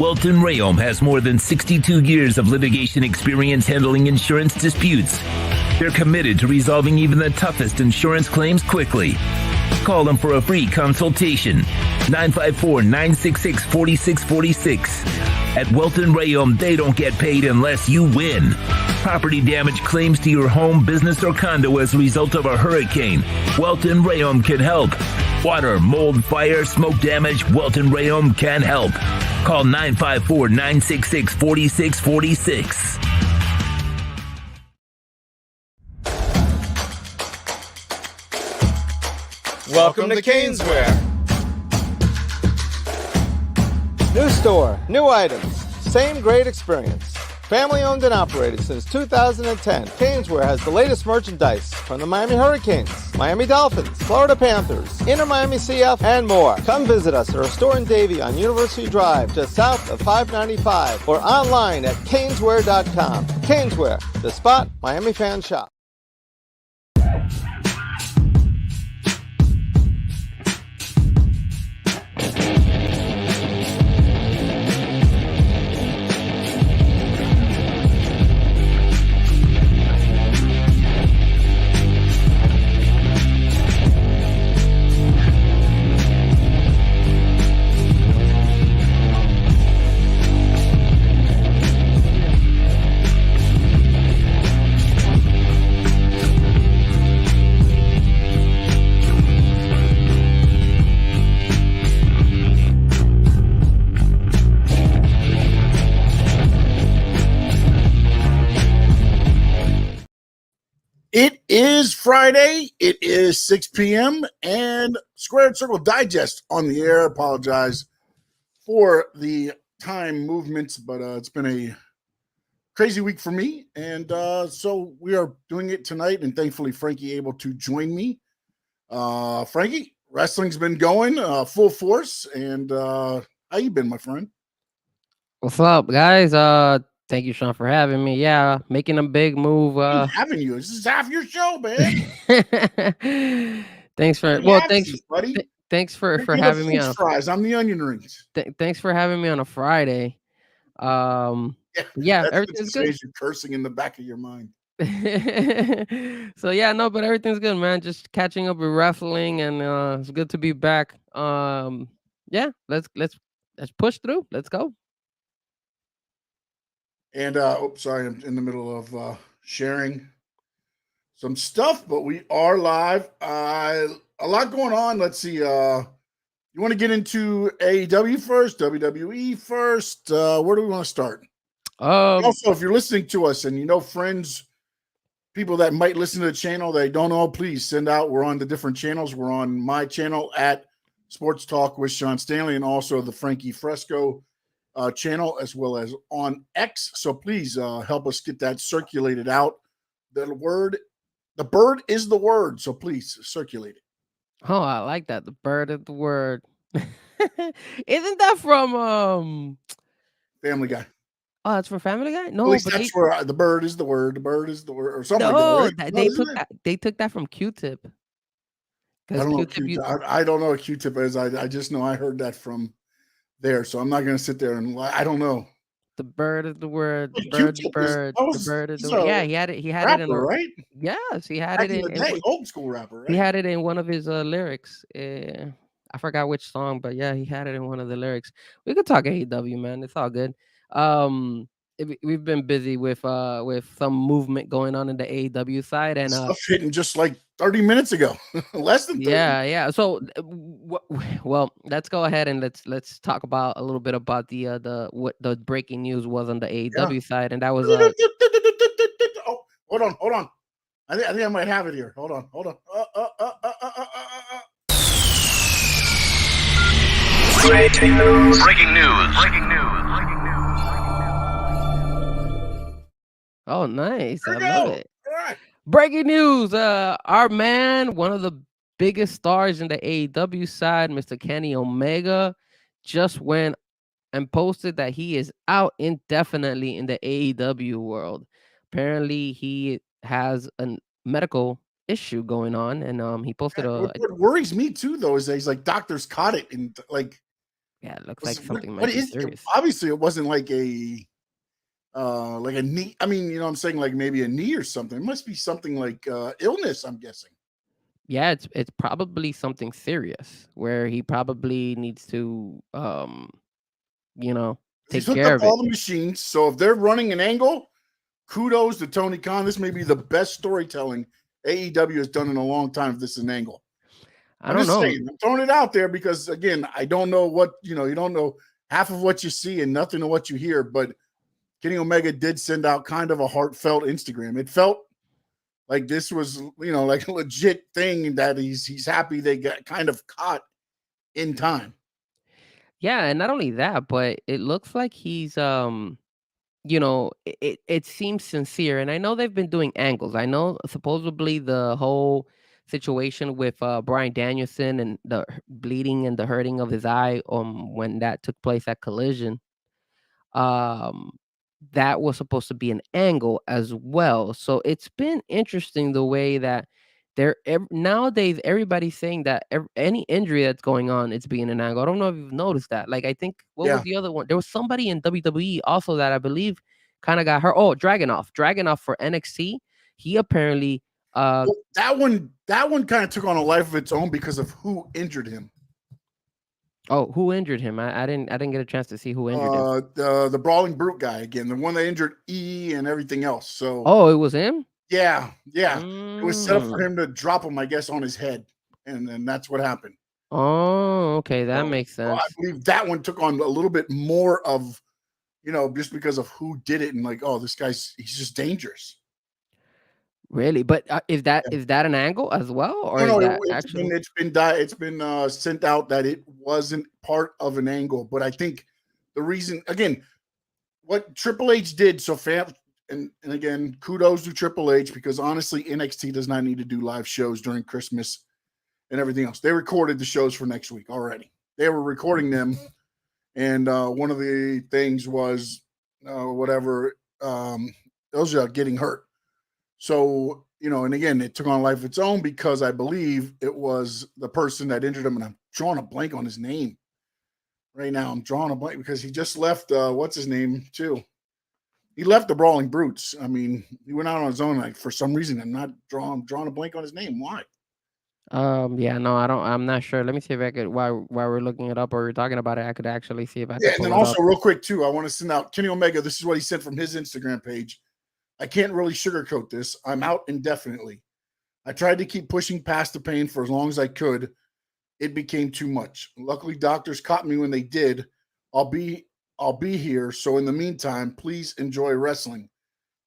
Welton Rayom has more than 62 years of litigation experience handling insurance disputes. They're committed to resolving even the toughest insurance claims quickly. Call them for a free consultation. 954-966-4646. At Welton Rayom, they don't get paid unless you win. Property damage claims to your home, business, or condo as a result of a hurricane. Welton Rayom can help. Water, mold, fire, smoke damage, Welton Rayom can help. Call 954-966-4646. Welcome to Caneswear. New store, new items, same great experience. Family owned and operated since 2010, Caneswear has the latest merchandise from the Miami Hurricanes, Miami Dolphins, Florida Panthers, Inter Miami CF, and more. Come visit us at our store in Davie on University Drive, just south of 595, or online at caneswear.com. Caneswear, the spot Miami fans shop. It is Friday. It is 6 p.m. and Squared Circle Digest on the air. Apologize for the time movements, but it's been a crazy week for me. And so we are doing it tonight, and thankfully Frankie able to join me. Frankie, wrestling's been going full force. And how you been, my friend? What's up, guys? Thank you, Sean, for having me. Yeah, making a big move. Having you. This is half your show, man. Thanks for buddy. Thanks for having me on. Fries. I'm the onion rings. Thanks for having me on a Friday. Yeah, everything's good. You're cursing in the back of your mind. So yeah, no, but everything's good, man. Just catching up with wrestling, and it's good to be back. Yeah, let's push through. Let's go. And sorry, I'm in the middle of sharing some stuff, but we are live. A lot going on. Let's see. You want to get into AEW first, WWE first? Where do we want to start? Also, if you're listening to us and you know friends, people that might listen to the channel they don't know, please send out. We're on the different channels. We're on my channel at Sports Talk with Sean Stanley, and also the Frankie Frezko channel, as well as on X. So please help us get that circulated out. The bird is the word. So please circulate it. Oh, I like that. The bird is the word. Isn't that from Family Guy? Oh, it's for Family Guy? No, at least but that's where the bird is the word. The bird is the word, or something no, like that. Right? they took that from Q-Tip. I don't know. I don't know what Q-Tip is. I just know I heard that from there, so I'm not going to sit there and I don't know. The bird is the word. The bird is the bird. The bird is the word. Yeah, he had it. He had rapper, it in right? Yes, he had Back it in the day, old school rapper. Right? He had it in one of his lyrics. I forgot which song, but yeah, he had it in one of the lyrics. We could talk AEW, man. It's all good. We've been busy with some movement going on in the AEW side, and stuff hitting just like 30 minutes ago, less than 30. Yeah. So, well, let's go ahead and let's talk about a little bit about what the breaking news was on the AEW side, and that was. Oh, hold on. I think I might have it here. Hold on. Breaking news. Oh, nice. I Go. love it. All right. Breaking news. Our man, one of the biggest stars in the AEW side, Mr. Kenny Omega, just went and posted that he is out indefinitely in the AEW world. Apparently, he has a medical issue going on, and he posted What worries me too, though, is that he's like doctors caught it, and like Yeah, it looks like something What might be is it? serious. Obviously, it wasn't like a knee. I mean, I'm saying like maybe a knee or something. It must be something like illness, I'm guessing. Yeah, it's probably something serious where he probably needs to you know, He's take hooked care up of it. all the machines. So if they're running an angle, kudos to Tony Khan. This may be the best storytelling AEW has done in a long time if this is an angle. I I'm don't just know. saying, I'm throwing it out there because again, I don't know what you don't know half of what you see and nothing of what you hear, but Kenny Omega did send out kind of a heartfelt Instagram. It felt like this was, like a legit thing that he's happy they got kind of caught in time. Yeah, and not only that, but it looks like he's it seems sincere, and I know they've been doing angles. I know supposedly the whole situation with Brian Danielson and the bleeding and the hurting of his eye when that took place at Collision, um that was supposed to be an angle as well. So it's been interesting the way that nowadays everybody's saying that any injury that's going on, it's being an angle. I don't know if you've noticed that. Like I think what was Yeah. the other one? There was somebody in WWE also that I believe kind of got hurt. Oh, Dragonoff for NXT. He apparently Well, that one kind of took on a life of its own because of who injured him. oh, who injured him? I didn't get a chance to see who injured him. The brawling brute guy again, the one that injured E and everything else. So Oh, it was him. yeah. It was set up for Mm. him to drop him, I guess, on his head, and then that's what happened. Oh, okay, that makes So I sense. believe that one took on a little bit more of, just because of who did it, and like, oh, he's just dangerous. Really? But, is that Yeah. is that an angle as well, or No, is no, that actually it's been sent out that it wasn't part of an angle, but I think the reason again, what Triple H did, so and again, kudos to Triple H because honestly, NXT does not need to do live shows during Christmas and everything else. They recorded the shows for next week already. They were recording them, and one of the things was whatever those are getting hurt. So, and again, it took on a life of its own because I believe it was the person that injured him, and I'm drawing a blank on his name right now. I'm drawing a blank because he just left. What's his name too? He left the Brawling Brutes. I mean, he went out on his own. Like for some reason, I'm drawing a blank on his name. Why? yeah, no, I'm not sure. Let me see if I could while we're looking it up or we're talking about it, I could actually see if I Yeah, could and then pull it up. also real quick too, I want to send out Kenny Omega. This is what he sent from his Instagram page. I can't really sugarcoat this. I'm out indefinitely. I tried to keep pushing past the pain for as long as I could. It became too much. Luckily, doctors caught me when they did. I'll be here. So in the meantime, please enjoy wrestling.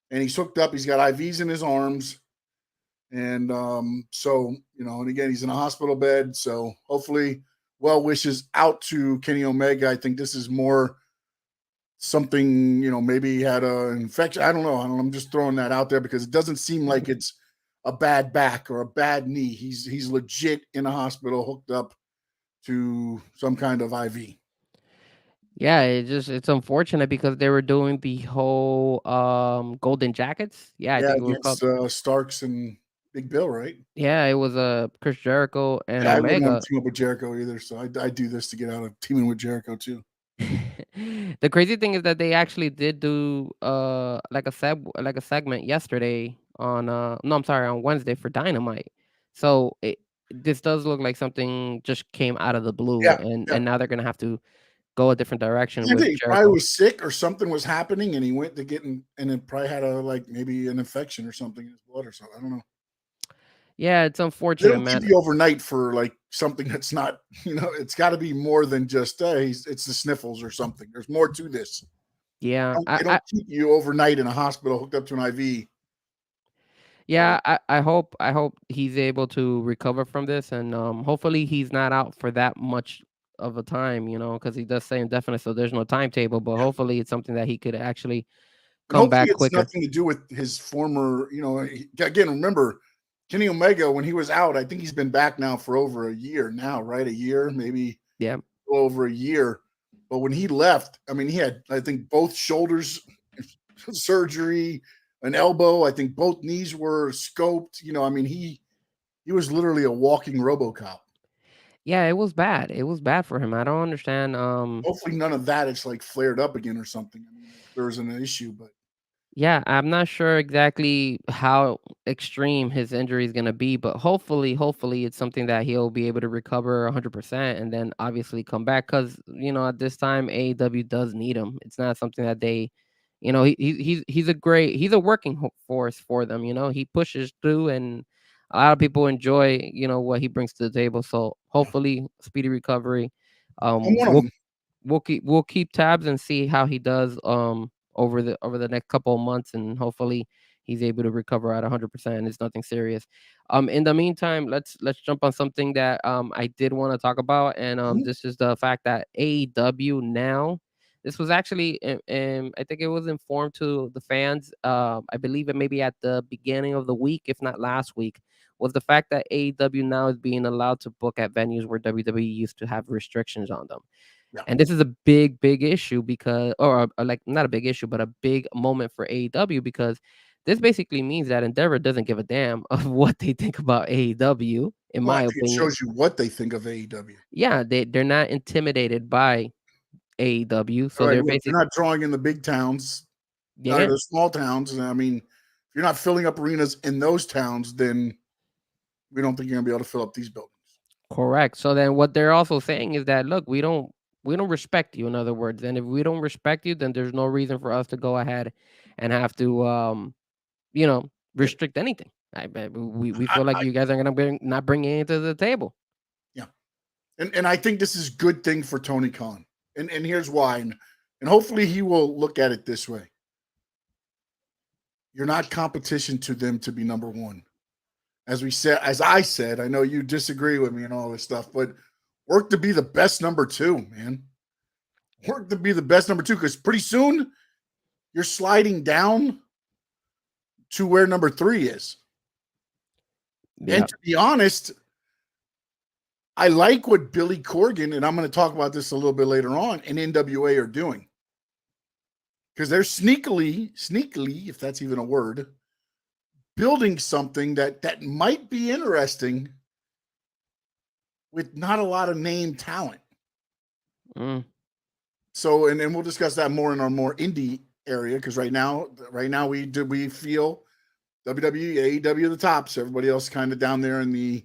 And he's hooked up. He's got IVs in his arms. And so, and again, he's in a hospital bed. So hopefully, well wishes out to Kenny Omega. I think this is more something, maybe he had an infection. I don't know. I'm just throwing that out there because it doesn't seem like it's a bad back or a bad knee. He's legit in a hospital hooked up to some kind of IV. Yeah, it's unfortunate because they were doing the whole Golden Jackets. Yeah, I Yeah, think it was called. against Starks and Big Bill, right? Yeah, it was Chris Jericho and Yeah, I wouldn't want Omega. to team up with Jericho either, so I do this to get out of teaming with Jericho too. The crazy thing is that they actually did do like a segment yesterday on no, I'm sorry, on Wednesday for Dynamite. So this does look like something just came out of the blue, Yeah, and yeah. now they're gonna have to go a different direction I with think he probably Jericho. was sick or something was happening, and he went to get and it probably had maybe an infection or something in his blood or something. I don't know. Yeah, it's They unfortunate, don't keep man. you overnight for something that's not. It's got to be more than just it's the sniffles or something. There's more to this. Yeah, They don't keep you overnight in a hospital hooked up to an IV. yeah, I hope he's able to recover from this, and hopefully he's not out for that much of a time, because he does say indefinite, so there's no timetable. But hopefully it's something that he could actually And come hopefully back it's quicker. nothing to do with his former, again, remember Kenny Omega, when he was out, I think he's been back now for over a year now, right? A year, maybe Yeah. over a year. But when he left, I mean, he had, I think, both shoulders surgery, an elbow. I think both knees were scoped. I mean, he was literally a walking RoboCop. Yeah, it was bad. It was bad for him. I don't understand. Hopefully, none of that is like flared up again or something. I mean, if there's an issue, but Yeah, I'm not sure exactly how extreme his injury is gonna be, but hopefully it's something that he'll be able to recover 100% and then obviously come back. Cause at this time, AEW does need him. It's not something that they, he's a working force for them. He pushes through, and a lot of people enjoy what he brings to the table. So yeah, hopefully, speedy recovery. I'm one of We'll them. we'll keep tabs and see how he does over the next couple of months, and hopefully he's able to recover at 100% and it's nothing serious. In the meantime, let's jump on something that I did want to talk about, and Mhm. this is the fact that AEW now, this was actually I think it was informed to the fans, I believe it maybe at the beginning of the week, if not last week, was the fact that AEW now is being allowed to book at venues where WWE used to have restrictions on them. Yeah, And this is a big, big issue because, or like not a big issue, but a big moment for AEW, because this basically means that Endeavor doesn't give a damn of what they think about AEW, in well, I my think it opinion. shows you what they think of AEW. Yeah, they're not intimidated by AEW, All so right, they're look, basically, you're not drawing in the big towns or yeah, the small towns. And I mean, if you're not filling up arenas in those towns, then we don't think you're gonna be able to fill up these buildings. correct. So then what they're also saying is that, look, we don't respect you, in other words, and if we don't respect you, then there's no reason for us to go ahead and have to Yeah, restrict anything. We I, feel like I you guys are gonna not bring anything to the table. yeah, and I think this is a good thing for Tony Khan, and here's why, and hopefully he will look at it this way. You're not competition to them to be number one. As I said, I know you disagree with me and all this stuff, but work to be the best number two, man. Work to be the best number two, because pretty soon you're sliding down to where number three is. Yeah. And to be honest, I like what Billy Corgan, and I'm going to talk about this a little bit later on, and NWA are doing, because they're sneakily, if that's even a word, building something that might be interesting with not a lot of name talent. Mm. So, and we'll discuss that more in our more indie area, because right now we feel WWE, AEW the tops, everybody else kind of down there in the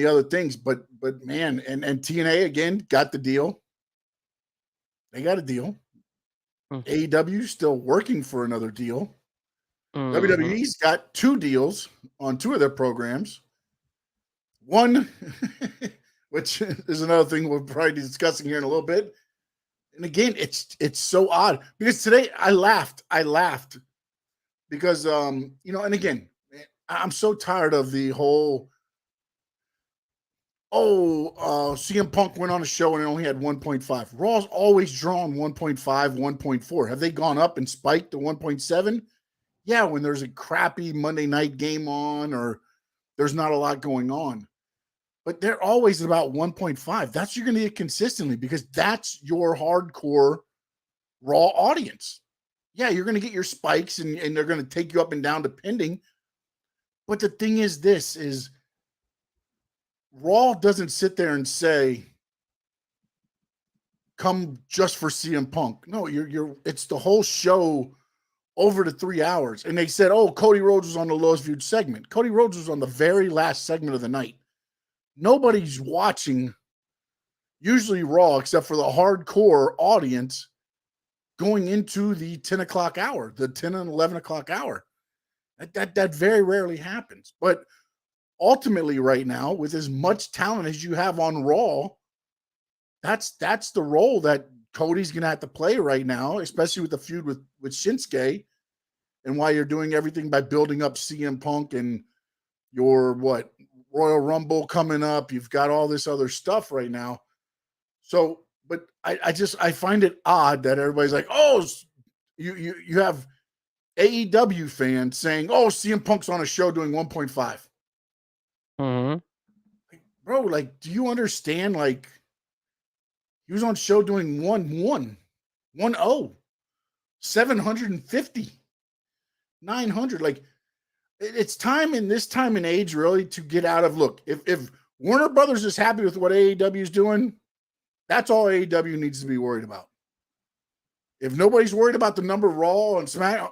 other things. But man, and TNA again got the deal. They got a deal. Mm. AEW still working for another deal. Mhm. WWE's got two deals on two of their programs. One, which is another thing we'll probably be discussing here in a little bit. And again, it's so odd, because today I laughed. Because and again, I'm so tired of the whole CM Punk went on a show and it only had 1.5. Raw's always drawn 1.5, 1.4. Have they gone up and spiked to 1.7? Yeah, when there's a crappy Monday night game on, or there's not a lot going on. But they're always about 1.5. That's you're going to get consistently, because that's your hardcore Raw audience. Yeah, you're going to get your spikes, and they're going to take you up and down depending. But the thing is, this is Raw doesn't sit there and say, come just for CM Punk. No, it's the whole show over the 3 hours. And they said, oh, Cody Rhodes was on the lowest viewed segment. Cody Rhodes was on the very last segment of the night. Nobody's watching usually Raw except for the hardcore audience going into the 10 o'clock hour, the 10 and 11 o'clock hour. That very rarely happens. But ultimately, right now, with as much talent as you have on Raw, that's the role that Cody's going to have to play right now, especially with the feud with Shinsuke, and why you're doing everything by building up CM Punk and your Royal Rumble coming up. You've got all this other stuff right now. So, but I find it odd that everybody's like, oh, you have AEW fans saying, oh, CM Punk's on a show doing 1.5. Mhm. Like, bro, like, do you understand? Like, he was on show doing 750, 900. Like, it's time in this time and age really to get out of, look, if Warner Brothers is happy with what AEW is doing. That's all AEW needs to be worried about. If nobody's worried about the number of Raw and SmackDown,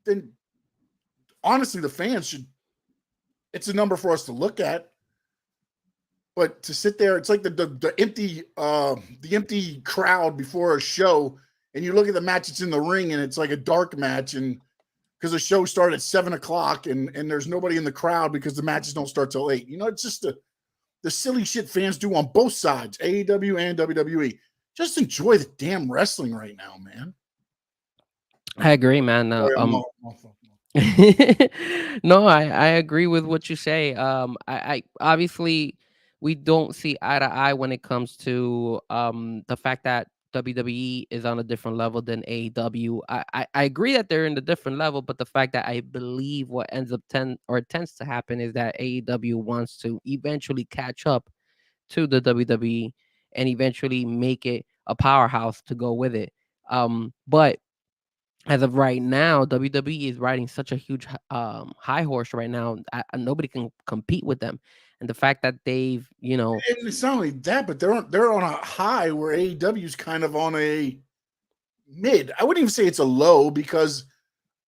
then honestly, the fans should. It's a number for us to look at. But to sit there, it's like the empty crowd before a show, and you look at the match that's in the ring, and it's like a dark match, and because the show started at 7:00, and there's nobody in the crowd because the matches don't start till 8. It's just the silly shit fans do on both sides, AEW and WWE. Just enjoy the damn wrestling right now, man. I agree, man. No, I agree with what you say. I obviously we don't see eye to eye when it comes to the fact that WWE is on a different level than AEW. I agree that they're in a different level, but the fact that I believe what ends up tends to happen is that AEW wants to eventually catch up to the WWE and eventually make it a powerhouse to go with it. But as of right now, WWE is riding such a huge high horse right now. Nobody can compete with them, and the fact that they've, And it's not only that, but they're on a high where AEW is kind of on a mid. I wouldn't even say it's a low because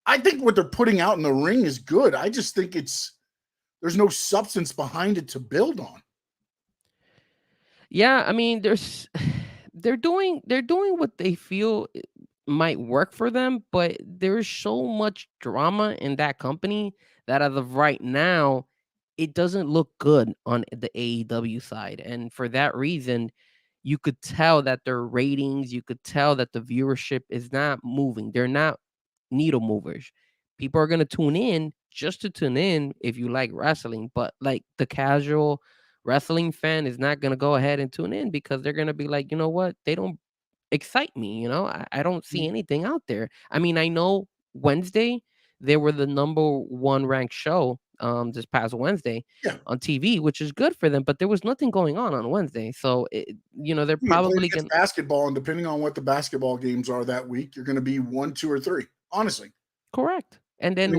I think what they're putting out in the ring is good. I just think there's no substance behind it to build on. Yeah, I mean, they're doing what they feel might work for them, but there's so much drama in that company that as of right now, it doesn't look good on the AEW side. And for that reason, you could tell that their ratings, you could tell that the viewership is not moving. They're not needle movers. People are going to tune in just to tune in if you like wrestling, but like the casual wrestling fan is not going to go ahead and tune in because they're going to be like, you know what? They don't excite me. I don't see anything out there. I mean, I know Wednesday they were the number one ranked show this past Wednesday on TV, which is good for them, but there was nothing going on Wednesday. So they're probably going basketball, and depending on what the basketball games are that week, you're going to be 1, 2, or 3. Honestly, correct. And then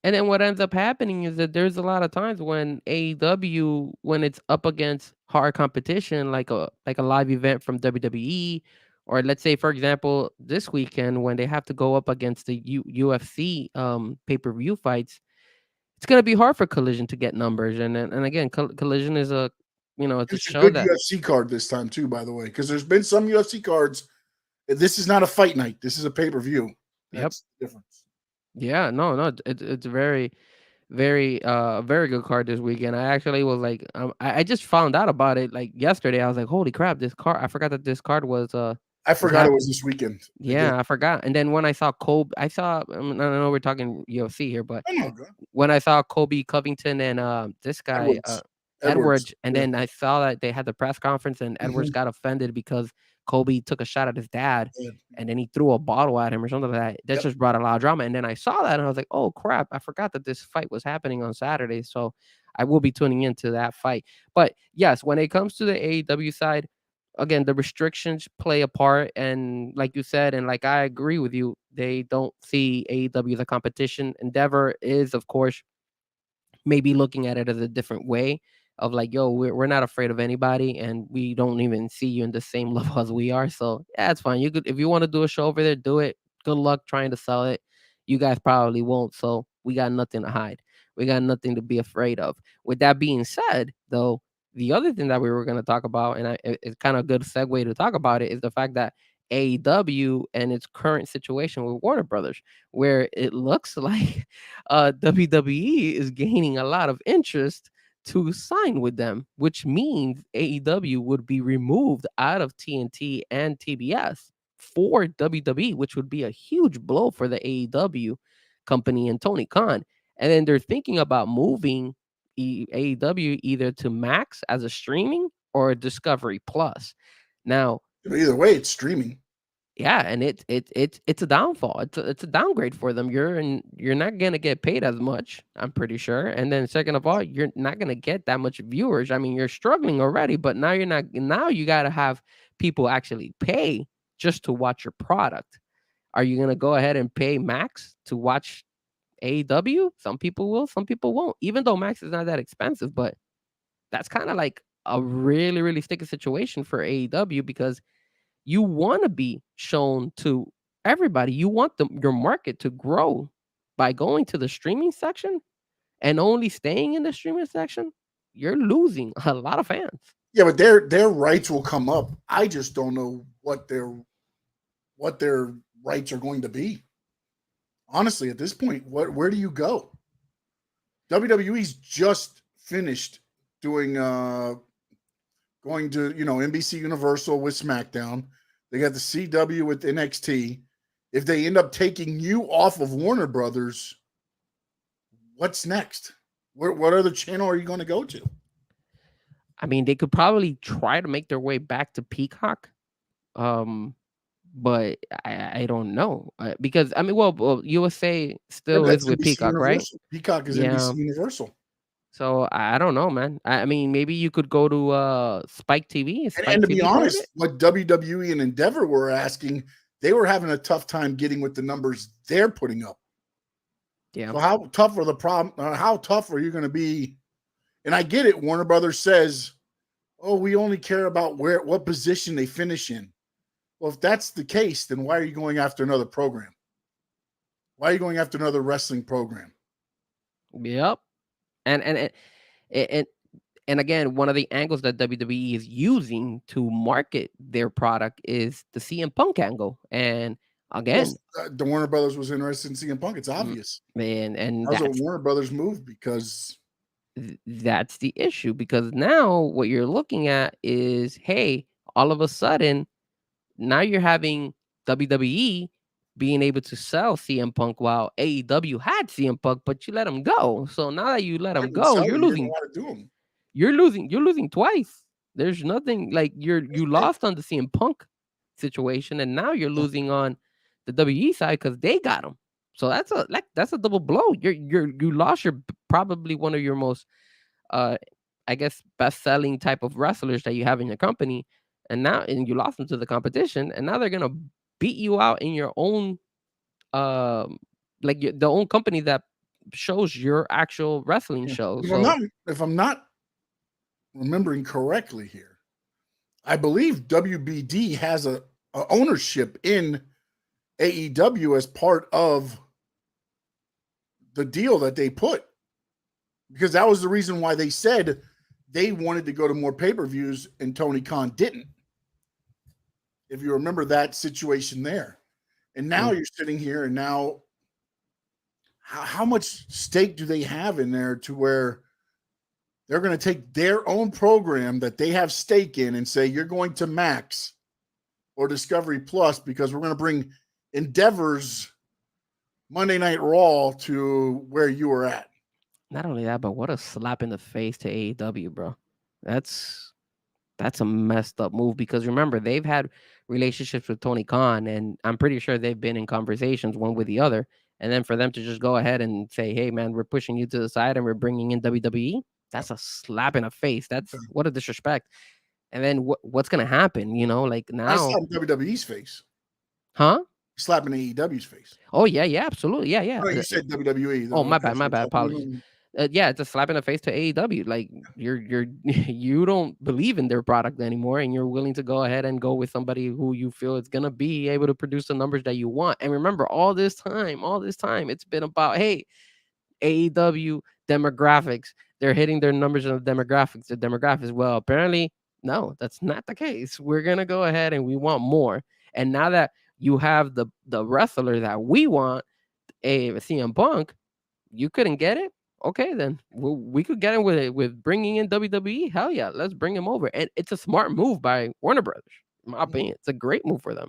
and then what ends up happening is that there's a lot of times when AEW, when it's up against hard competition, like a live event from WWE, or let's say, for example, this weekend when they have to go up against the UFC pay-per-view fights, it's gonna be hard for Collision to get numbers. And again, Collision is it's a show good UFC card this time too, by the way, because there's been some UFC cards. This is not a fight night. This is a pay-per-view. That's the difference. Yeah, no, it's very, very, very good card this weekend. I actually was like, I just found out about it like yesterday. I was like, holy crap, this card! I forgot that this card was. I forgot it was this weekend. Yeah, I forgot. And then when I saw Kobe, I don't know we're talking UFC here, but when I saw Kobe Covington and this guy Edwards, and then I saw that they had the press conference and Edwards got offended because Kobe took a shot at his dad and then he threw a bottle at him or something like that. That just brought a lot of drama. And then I saw that and I was like, oh crap, I forgot that this fight was happening on Saturday. So I will be tuning into that fight. But yes, when it comes to the AEW side, again, the restrictions play a part. And like you said, and like I agree with you, they don't see AEW as a competition. Endeavor is, of course, maybe looking at it as a different way of like, yo, we're not afraid of anybody and we don't even see you in the same level as we are. So yeah, it's fine. You could, if you want to do a show over there, do it. Good luck trying to sell it. You guys probably won't. So we got nothing to hide. We got nothing to be afraid of. With that being said, though, the other thing that we were going to talk about, and it's kind of a good segue to talk about it, is the fact that AEW and its current situation with Warner Brothers, where it looks like WWE is gaining a lot of interest to sign with them, which means AEW would be removed out of TNT and TBS for WWE, which would be a huge blow for the AEW company and Tony Khan. And then they're thinking about moving AEW either to Max as a streaming or Discovery Plus. Now, either way, it's streaming. Yeah, and it's a downfall. It's a downgrade for them. You're not gonna get paid as much, I'm pretty sure. And then second of all, you're not gonna get that much viewers. I mean, you're struggling already, but now you're not. Now you gotta have people actually pay just to watch your product. Are you gonna go ahead and pay Max to watch AEW? Some people will, some people won't. Even though Max is not that expensive, but that's kind of like a really, really sticky situation for AEW because you want to be shown to everybody. You want your market to grow by going to the streaming section and only staying in the streaming section. You're losing a lot of fans. Yeah, but their rights will come up. I just don't know what their rights are going to be. Honestly, at this point, where do you go? WWE's just finished doing going to NBC Universal with SmackDown. They got the CW with NXT. If they end up taking you off of Warner Brothers, what's next? What other channel are you going to go to? I mean, they could probably try to make their way back to Peacock, but I don't know because I mean, well, USA still is with NBC Peacock, Universal. right? Peacock is NBC Universal. So I don't know, man. I mean, maybe you could go to Spike TV. And to be honest, what WWE and Endeavor were asking, they were having a tough time getting with the numbers they're putting up. Yeah. So how tough are the problem? How tough are you going to be? And I get it. Warner Brothers says, "Oh, we only care about what position they finish in." Well, if that's the case, then why are you going after another program? Why are you going after another wrestling program? Yep. And again, one of the angles that WWE is using to market their product is the CM Punk angle. And again, the Warner Brothers was interested in CM Punk. It's obvious. Man, and that was a Warner Brothers move because that's the issue. Because now what you're looking at is, hey, all of a sudden, now you're having WWE being able to sell CM Punk while AEW had CM Punk, but you let him go. So now that you let him go, you're losing. You're losing twice. There's nothing like you lost on the CM Punk situation, and now you're losing on the WE side because they got him. So that's a double blow. You lost your probably one of your most I guess best selling type of wrestlers that you have in your company, and you lost them to the competition, and now they're gonna beat you out in your own the own company that shows your actual wrestling show. If I'm not remembering correctly here, I believe WBD has a ownership in AEW as part of the deal that they put, because that was the reason why they said they wanted to go to more pay-per-views and Tony Khan didn't. If you remember that situation there. And now you're sitting here, and now how much stake do they have in there to where they're going to take their own program that they have stake in and say, you're going to Max or Discovery Plus because we're going to bring Endeavor's Monday Night Raw to where you were at. Not only that, but what a slap in the face to AEW, bro. That's a messed up move, because remember, they've had relationships with Tony Khan, and I'm pretty sure they've been in conversations one with the other. And then for them to just go ahead and say, hey, man, we're pushing you to the side and we're bringing in WWE, that's a slap in the face. That's what a disrespect. And then what's going to happen? Like now. That's slapping WWE's face. Huh? Slapping AEW's face. Oh, yeah, absolutely. Yeah. Oh, you said WWE. Oh, my bad. Apologies. Yeah, it's a slap in the face to AEW. Like you don't believe in their product anymore, and you're willing to go ahead and go with somebody who you feel is gonna be able to produce the numbers that you want. And remember, all this time, it's been about, hey, AEW demographics. They're hitting their numbers on the demographics. Well, apparently, no, that's not the case. We're gonna go ahead and we want more. And now that you have the wrestler that we want, a CM Punk, you couldn't get it. Okay, then we could get him with bringing in WWE. Hell yeah, let's bring him over. And it's a smart move by Warner Brothers. In my opinion, it's a great move for them.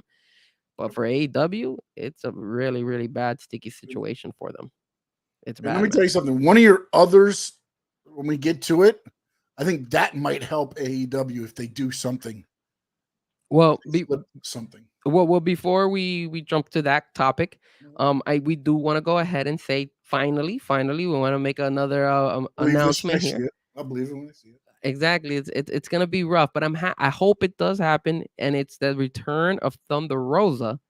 But for AEW, it's a really, really bad, sticky situation for them. It's bad. Let me tell you something. One of your others, when we get to it, I think that might help AEW if they do something. Well, something. Well, before we jump to that topic, we do want to go ahead and say finally, we want to make another announcement here. I believe it when I see it. Exactly, it's gonna be rough, but I hope it does happen, and it's the return of Thunder Rosa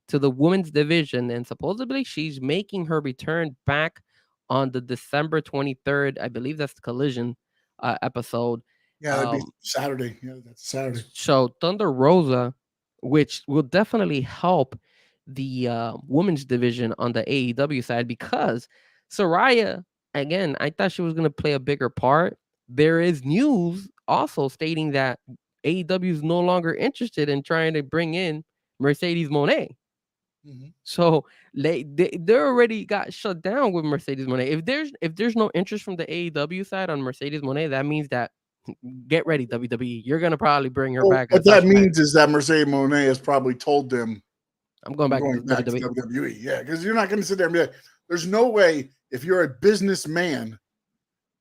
to the women's division, and supposedly she's making her return back on the December 23rd. I believe that's the Collision episode. Yeah, that'd be Saturday. Yeah, that's Saturday. So Thunder Rosa, which will definitely help the women's division on the AEW side, because Saraya, again, I thought she was going to play a bigger part. There is news also stating that AEW is no longer interested in trying to bring in Mercedes Moné. Mm-hmm. So they already got shut down with Mercedes Moné. If there's no interest from the AEW side on Mercedes Moné, that means that, get ready, WWE, you're gonna probably bring her back. What that means is that Mercedes Moné has probably told them, I'm going back to WWE. WWE. Yeah, because you're not going to sit there and be like, there's no way, if you're a businessman,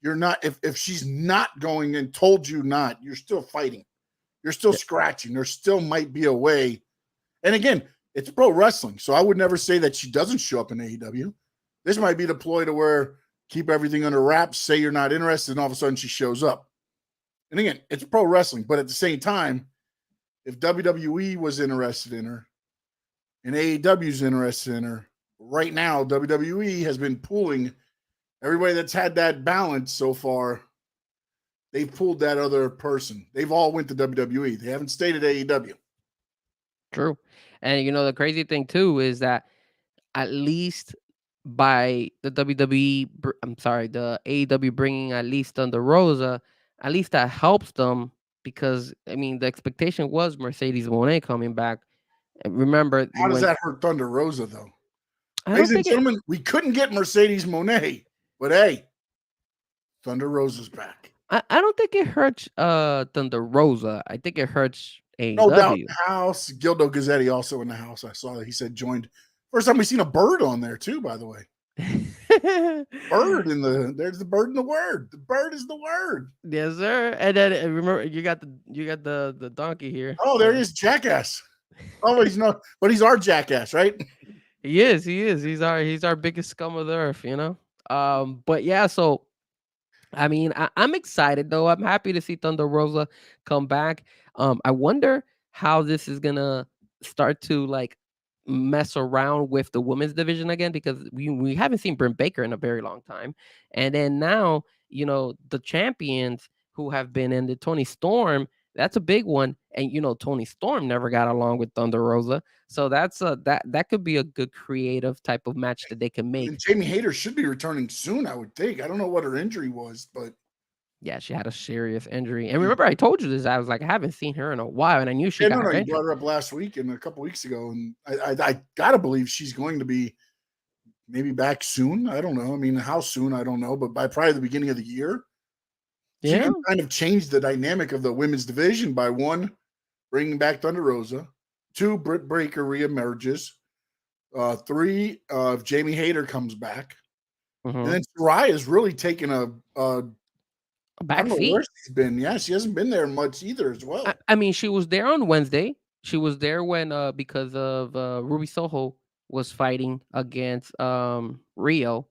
you're not, if she's not going and told you not, you're still fighting. You're still scratching. There still might be a way. And again, it's pro wrestling, so I would never say that she doesn't show up in AEW. This might be the ploy to where keep everything under wraps, say you're not interested, and all of a sudden she shows up. And again, it's pro wrestling, but at the same time, if WWE was interested in her and AEW is interested in her, right now WWE has been pulling everybody that's had that balance so far. They've pulled that other person. They've all went to WWE. They haven't stayed at AEW. True. And the crazy thing too is that at least by the the AEW bringing at least Thunder Rosa, at least that helps them, because I mean the expectation was Mercedes Moné coming back. And remember, how does that hurt Thunder Rosa though? Ladies and gentlemen, we couldn't get Mercedes Moné, but hey, Thunder Rosa's back. I don't think it hurts Thunder Rosa. I think it hurts AEW. No doubt. House Gildo Gazzetti also in the house. I saw that he said joined. First time we've seen a bird on there too, by the way. There's the bird in the word. The bird is the word. Yes, sir. And then remember, you got the donkey here. Oh, there he is, Jackass. Oh, but he's our Jackass, right? He is. He's our biggest scum of the earth, But yeah, so I mean, I'm excited though. I'm happy to see Thunder Rosa come back. I wonder how this is gonna start to like mess around with the women's division again, because we haven't seen Britt Baker in a very long time. And then now, the champions who have been in the Toni Storm, that's a big one. And Toni Storm never got along with Thunder Rosa. So that's that could be a good creative type of match that they can make. And Jamie Hayter should be returning soon, I would think. I don't know what her injury was, but yeah, she had a serious injury. And remember, I told you this. I was like, I haven't seen her in a while, and I knew she got you brought her up last week and a couple weeks ago, and I gotta believe she's going to be maybe back soon. I don't know. I mean, how soon? I don't know, but by probably the beginning of the year. She can kind of change the dynamic of the women's division by one, bringing back Thunder Rosa, two, Britt Baker reemerges, three, if Jamie Hayter comes back, and then Saraya's really taken a back seat. Where she's been. Yeah, she hasn't been there much either as well. I mean, she was there on Wednesday. She was there when because of Ruby Soho was fighting against Rio,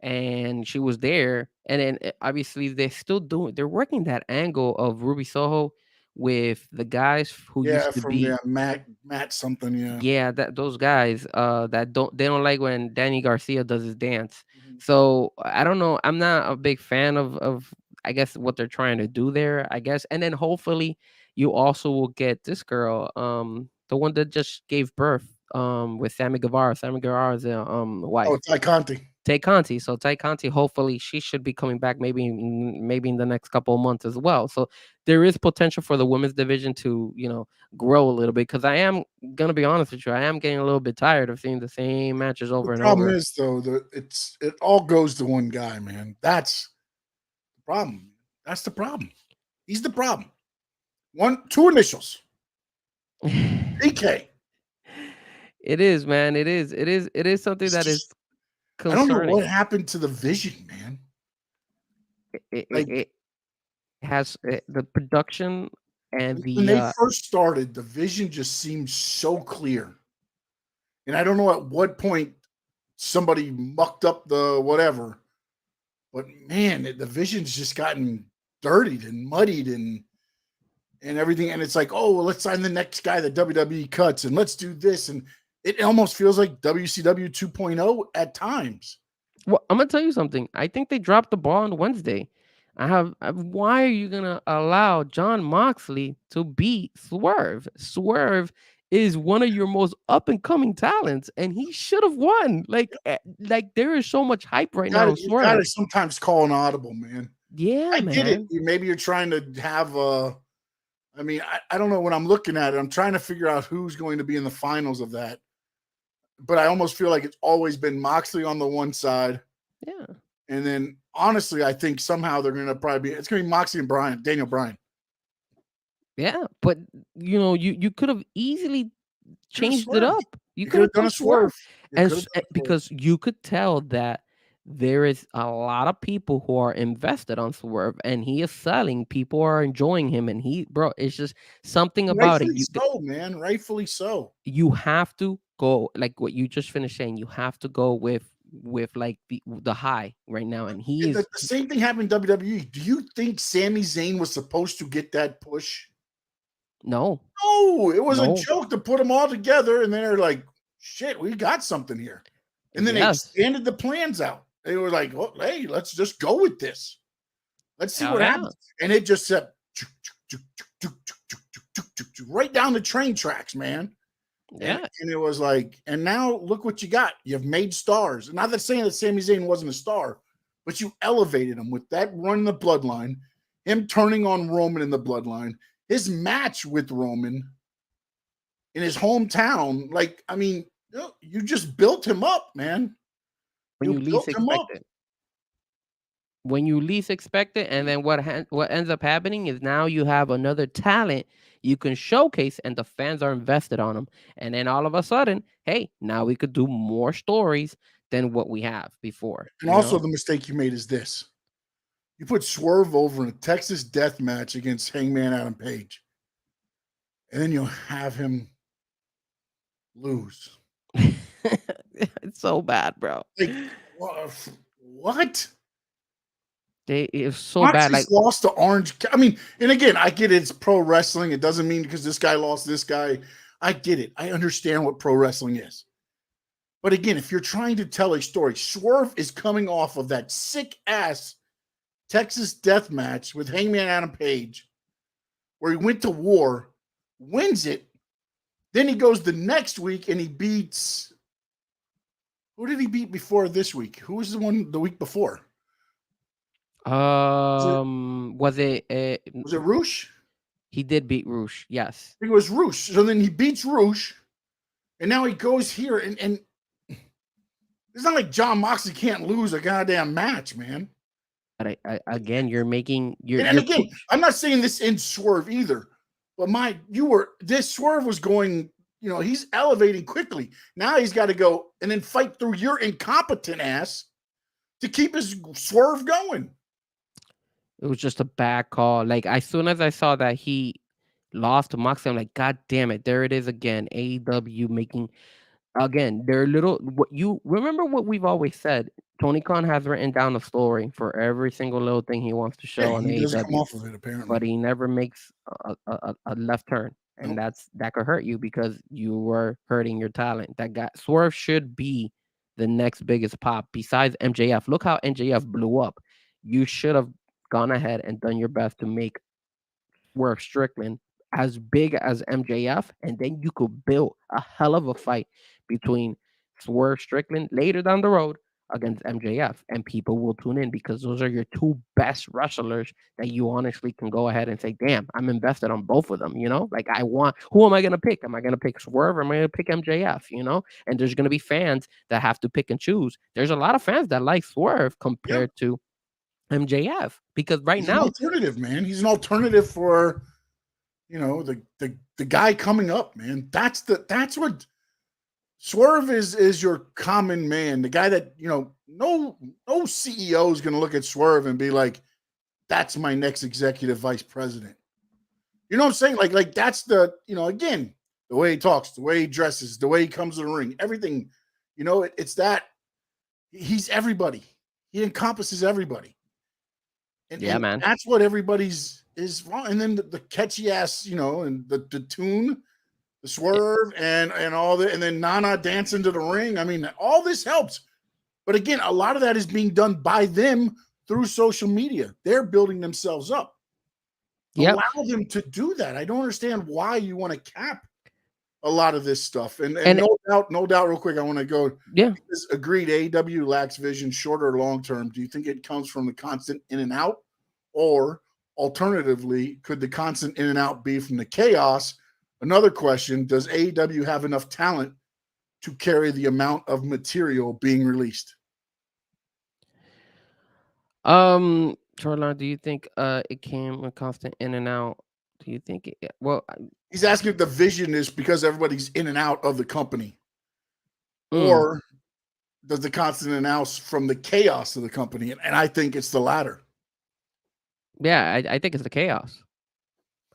and she was there. And then obviously they're working that angle of Ruby Soho with the guys who used to be Matt something. Yeah, those guys that don't like when Danny Garcia does his dance. So I don't know. I'm not a big fan of I guess what they're trying to do there, I guess. And then hopefully you also will get this girl, the one that just gave birth, with Sammy Guevara. Sammy Guevara's wife. Oh, Tay Conti. Tay Conti. So Tay Conti, hopefully she should be coming back maybe in the next couple of months as well. So there is potential for the women's division to, grow a little bit, because I am gonna be honest with you, I am getting a little bit tired of seeing the same matches over and over. The problem is though, it all goes to one guy, man. That's the problem. That's the problem. He's the problem. Two initials. PK. It is, man. It is something that is concerning. I don't know what happened to the vision, man. It has the production and when they first started, the vision just seemed so clear. And I don't know at what point somebody mucked up the whatever, but man, the vision's just gotten dirtied and muddied and everything. And it's like, oh, well, let's sign the next guy that WWE cuts and let's do this. And it almost feels like WCW 2.0 at times. Well, I'm gonna tell you something. I think they dropped the ball on Wednesday. Why are you gonna allow John Moxley to beat Swerve? Swerve is one of your most up and coming talents, and he should have won. Like there is so much hype right now on You gotta Swerve. sometimes call an audible, man. Yeah, I get it. man. Maybe you're trying to have I mean, I don't know when I'm looking at it. I'm trying to figure out who's going to be in the finals of that. But I almost feel like it's always been Moxley on the one side. Yeah. And then honestly, I think somehow they're gonna probably it's gonna be Moxley and Daniel Bryan. Yeah, but you could have easily changed it up. You You could could have have done done a swerve. because you could tell that there is a lot of people who are invested on Swerve, and he is selling. People are enjoying him, and bro, it's just something about it. Rightfully so, man. Rightfully so. You have to go like what you just finished saying. You have to go with like the high right now, and he is The same thing happened in WWE. Do you think Sami Zayn was supposed to get that push? no, No, it was a no, joke to put them all together, and then they're like, "Shit, we got something here." And then they yes, expanded the plans out. They were like, "Well, hey, let's just go with this. Let's see hell what yeah, happens." And it just said right down the train tracks, man. yeah, And it was like, and now look what you got. You've made stars. Not that saying that Sami Zayn wasn't a star, but you elevated him with that run in the bloodline, him turning on Roman in the bloodline, his match with Roman in his hometown. Like, I mean, you just built him up, man. when You you least built him up. expect it. When you least expect it, and then what ends up happening is now you have another talent you can showcase, and the fans are invested on them. And then all of a sudden, hey, now we could do more stories than what we have before. And also, the mistake you made is this: you put Swerve over in a Texas death match against Hangman Adam Page, and then you'll have him lose. It's so bad, bro. Like, what? It's so bad. Moxley's Like, lost to Orange. I mean, and again, I get it, it's pro wrestling. It doesn't mean because this guy lost this guy. I get it. I understand what pro wrestling is. But again, if you're trying to tell a story, Swerve is coming off of that sick ass Texas death match with Hangman Adam Page, where he went to war, wins it. Then he goes the next week and he beats. Who did he beat before this week? Who was the one the week before? was it? Was it Roosh? He did beat Roosh. Yes. I think it was Roosh. So then he beats Roosh, and now he goes here, and it's not like John Moxley can't lose a goddamn match, man. But again, you're making And again, I'm not saying this in Swerve either, but this Swerve was going, he's elevating quickly. Now he's got to go and then fight through your incompetent ass to keep his Swerve going. It was just a bad call. Like, as soon as I saw that he lost to Moxley, I'm like, God damn it, there it is again. AEW making again. They're what you remember what we've always said. Tony Khan has written down a story for every single little thing he wants to show on he doesn't AEW, come off of it apparently, but he never makes a left turn, and that could hurt you because you were hurting your talent. That guy Swerve should be the next biggest pop besides MJF. Look how MJF blew up. You should have gone ahead and done your best to make Swerve Strickland as big as MJF, and then you could build a hell of a fight between Swerve Strickland later down the road against MJF, and people will tune in because those are your two best wrestlers that you honestly can go ahead and say, damn, I'm invested on both of them, Like, who am I going to pick? Am I going to pick Swerve or am I going to pick MJF, And there's going to be fans that have to pick and choose. There's a lot of fans that like Swerve compared to MJF because he's an alternative, man. He's an alternative for the guy coming up, man. That's what Swerve is your common man, the guy that no CEO is going to look at Swerve and be like, that's my next executive vice president. You know what I'm saying? Like that's the again, the way he talks, the way he dresses, the way he comes to the ring, everything. It's that he's everybody. He encompasses everybody. And man, that's what everybody's is wrong. And then the catchy ass, and the tune, the Swerve, and all that, and then Nana dancing to the ring. I mean, all this helps. But again, a lot of that is being done by them through social media. They're building themselves up. Yep. Allow them to do that. I don't understand why you want to cap a lot of this stuff. And And no doubt, real quick, I want to go. yeah, Agreed, AEW lacks vision, short or long term. Do you think it comes from the constant in and out? Or alternatively, could the constant in and out be from the chaos? Another question, does AEW have enough talent to carry the amount of material being released? Shoreline, do you think it came a constant in and out? Do you think it well He's asking if the vision is because everybody's in and out of the company, mm, or does the constant in and out from the chaos of the company? And I think it's the latter. yeah, I think it's the chaos.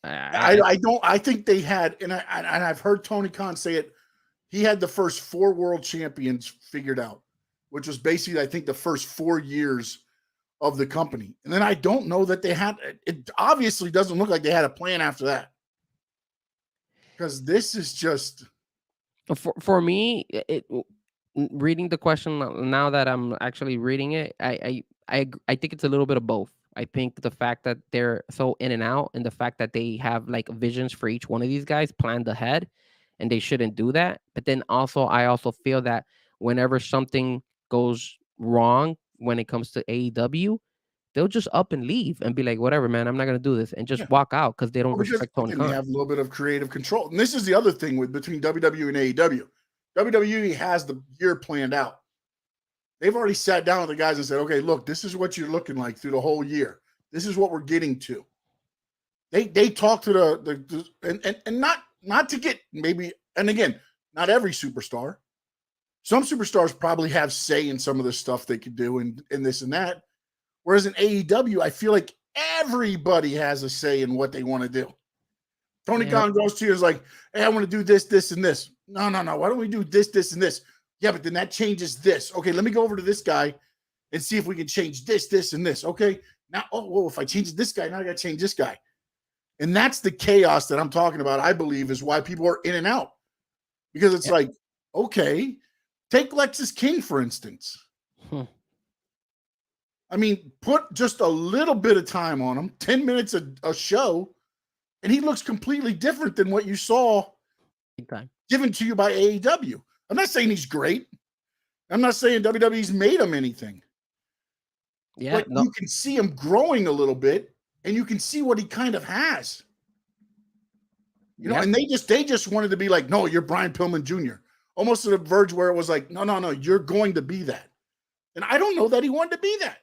I think they had, and I've heard Tony Khan say it. He had the first 4 world champions figured out, which was basically, I think, the first 4 years of the company. And then I don't know that they had, it obviously doesn't look like they had a plan after that. Because this is just, For me, reading the question now that I'm actually reading it, I think it's a little bit of both. I think the fact that they're so in and out, and the fact that they have like visions for each one of these guys planned ahead, and they shouldn't do that. But then also, I also feel that whenever something goes wrong when it comes to AEW, they'll just up and leave and be like, whatever, man, I'm not gonna do this, and just yeah. walk out because they don't Because respect Tony again, Khan. they have a little bit of creative control. And this is the other thing with between WWE and AEW. WWE has the year planned out. They've already sat down with the guys and said, okay, look, this is what you're looking like through the whole year. This is what we're getting to. They talk to the and not to get maybe, and again, not every superstar. Some superstars probably have say in some of the stuff they could do and this and that. Whereas in AEW, I feel like everybody has a say in what they want to do. Tony Khan goes to you and is like, hey, I want to do this, this, and this. No. Why don't we do this, this, and this? Yeah, but then that changes this. Okay, let me go over to this guy and see if we can change this, this, and this. Okay, now, if I change this guy, now I got to change this guy. And that's the chaos that I'm talking about, I believe, is why people are in and out. Because it's like, okay, take Lexus King, for instance. I mean, put just a little bit of time on him, 10 minutes a show, and he looks completely different than what you saw given to you by AEW. I'm not saying he's great. I'm not saying WWE's made him anything. Yeah, but you can see him growing a little bit, and you can see what he kind of has. You know, and they just wanted to be like, no, you're Brian Pillman Jr. Almost to the verge where it was like, no, you're going to be that. And I don't know that he wanted to be that.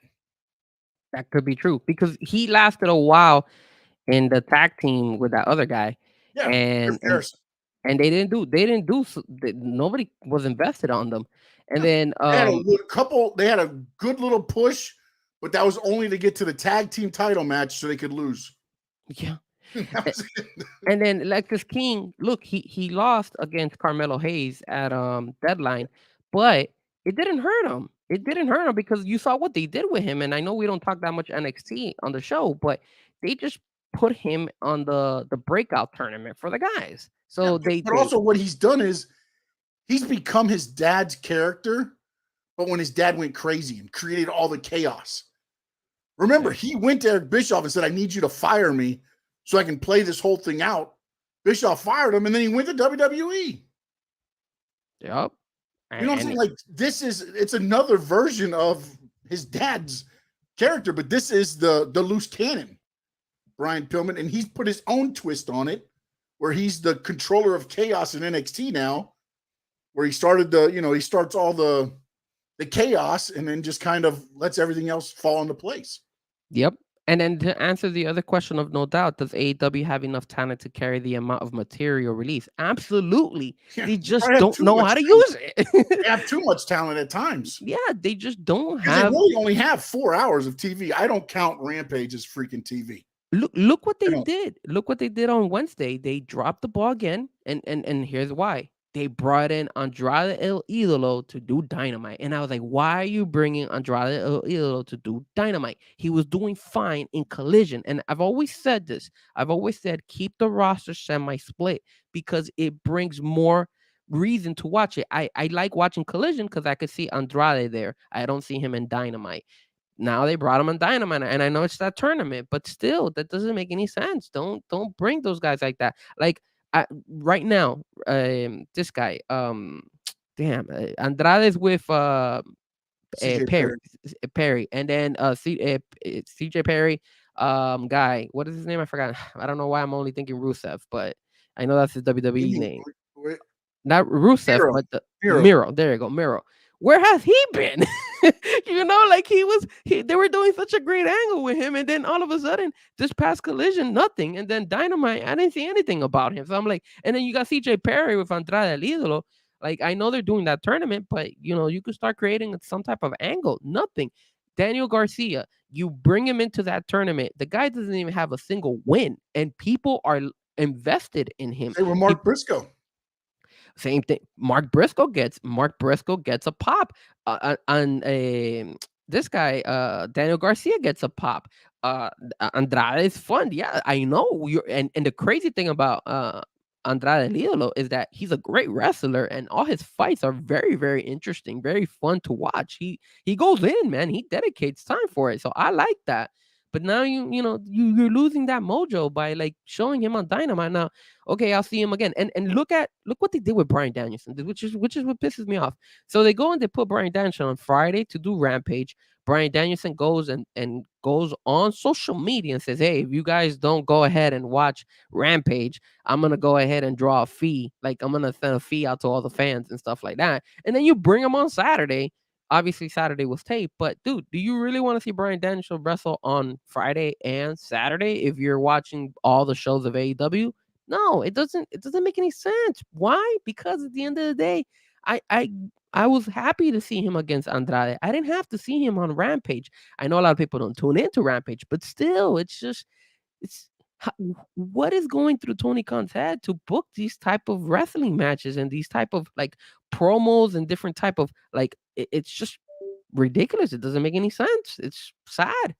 That could be true because he lasted a while in the tag team with that other guy, and they didn't do. Nobody was invested on them, and then they had a good little push, but that was only to get to the tag team title match so they could lose. Yeah. And then Lexus King, look, he lost against Carmelo Hayes at Deadline, but it didn't hurt him. It didn't hurt him because you saw what they did with him. And I know we don't talk that much NXT on the show, but they just put him on the breakout tournament for the guys. So but also what he's done is he's become his dad's character, but when his dad went crazy and created all the chaos. Remember, he went to Eric Bischoff and said, I need you to fire me so I can play this whole thing out. Bischoff fired him, and then he went to WWE. Yep. You know what I'm saying? Like, it's another version of his dad's character, but this is the loose cannon, Brian Pillman, and he's put his own twist on it, where he's the controller of chaos in NXT now, where he started he starts all the chaos and then just kind of lets everything else fall into place. Yep. And then to answer the other question of no doubt, does AEW have enough talent to carry the amount of material released? Absolutely. Yeah, they just don't know how to use it. They have too much talent at times. Yeah, they just don't have. They really only have 4 hours of TV. I don't count Rampage as freaking TV. Look what they did. Look what they did on Wednesday. They dropped the ball again, and here's why. They brought in Andrade El Idolo to do Dynamite. And I was like, why are you bringing Andrade El Idolo to do Dynamite? He was doing fine in Collision. And I've always said this. I've always said keep the roster semi-split because it brings more reason to watch it. I like watching Collision because I could see Andrade there. I don't see him in Dynamite. now they brought him on Dynamite, and I know it's that tournament, but still, that doesn't make any sense. Don't bring those guys like that. Like right now, this guy, damn, Andrade's with CJ Perry, Perry. Perry, and then CJ Perry, guy, what is his name? I forgot. I don't know why I'm only thinking Rusev, but I know that's his WWE name. Wait, Not Rusev, Miro. but the Miro. Miro. There you go, Miro. Where has he been? Like they were doing such a great angle with him, and then all of a sudden, this past Collision, nothing, and then Dynamite, I didn't see anything about him. So I'm like, and then you got CJ Perry with Andrade El Idolo. Like I know they're doing that tournament, but you could start creating some type of angle. Nothing. Daniel Garcia, you bring him into that tournament. The guy doesn't even have a single win, and people are invested in him. They were Mark Briscoe. Same thing. Mark Briscoe gets a pop, and this guy Daniel Garcia gets a pop. Andrade is fun. Yeah, I know. And the crazy thing about Andrade El Idolo is that he's a great wrestler, and all his fights are very, very interesting, very fun to watch. He goes in, man. He dedicates time for it, so I like that. But now you're losing that mojo by like showing him on Dynamite. Now, okay, I'll see him again. And look what they did with Bryan Danielson, which is what pisses me off. So they go and they put Bryan Danielson on Friday to do Rampage. Bryan Danielson goes and goes on social media and says, "Hey, if you guys don't go ahead and watch Rampage, I'm gonna go ahead and draw a fee. Like I'm gonna send a fee out to all the fans and stuff like that." And then you bring him on Saturday. Obviously, Saturday was taped, but dude, do you really want to see Bryan Danielson wrestle on Friday and Saturday if you're watching all the shows of AEW? No, it doesn't. It doesn't make any sense. Why? Because at the end of the day, I was happy to see him against Andrade. I didn't have to see him on Rampage. I know a lot of people don't tune into Rampage, but still, it's what is going through Tony Khan's head to book these type of wrestling matches and these type of like promos and different type of like it's just ridiculous. It doesn't make any sense. It's sad.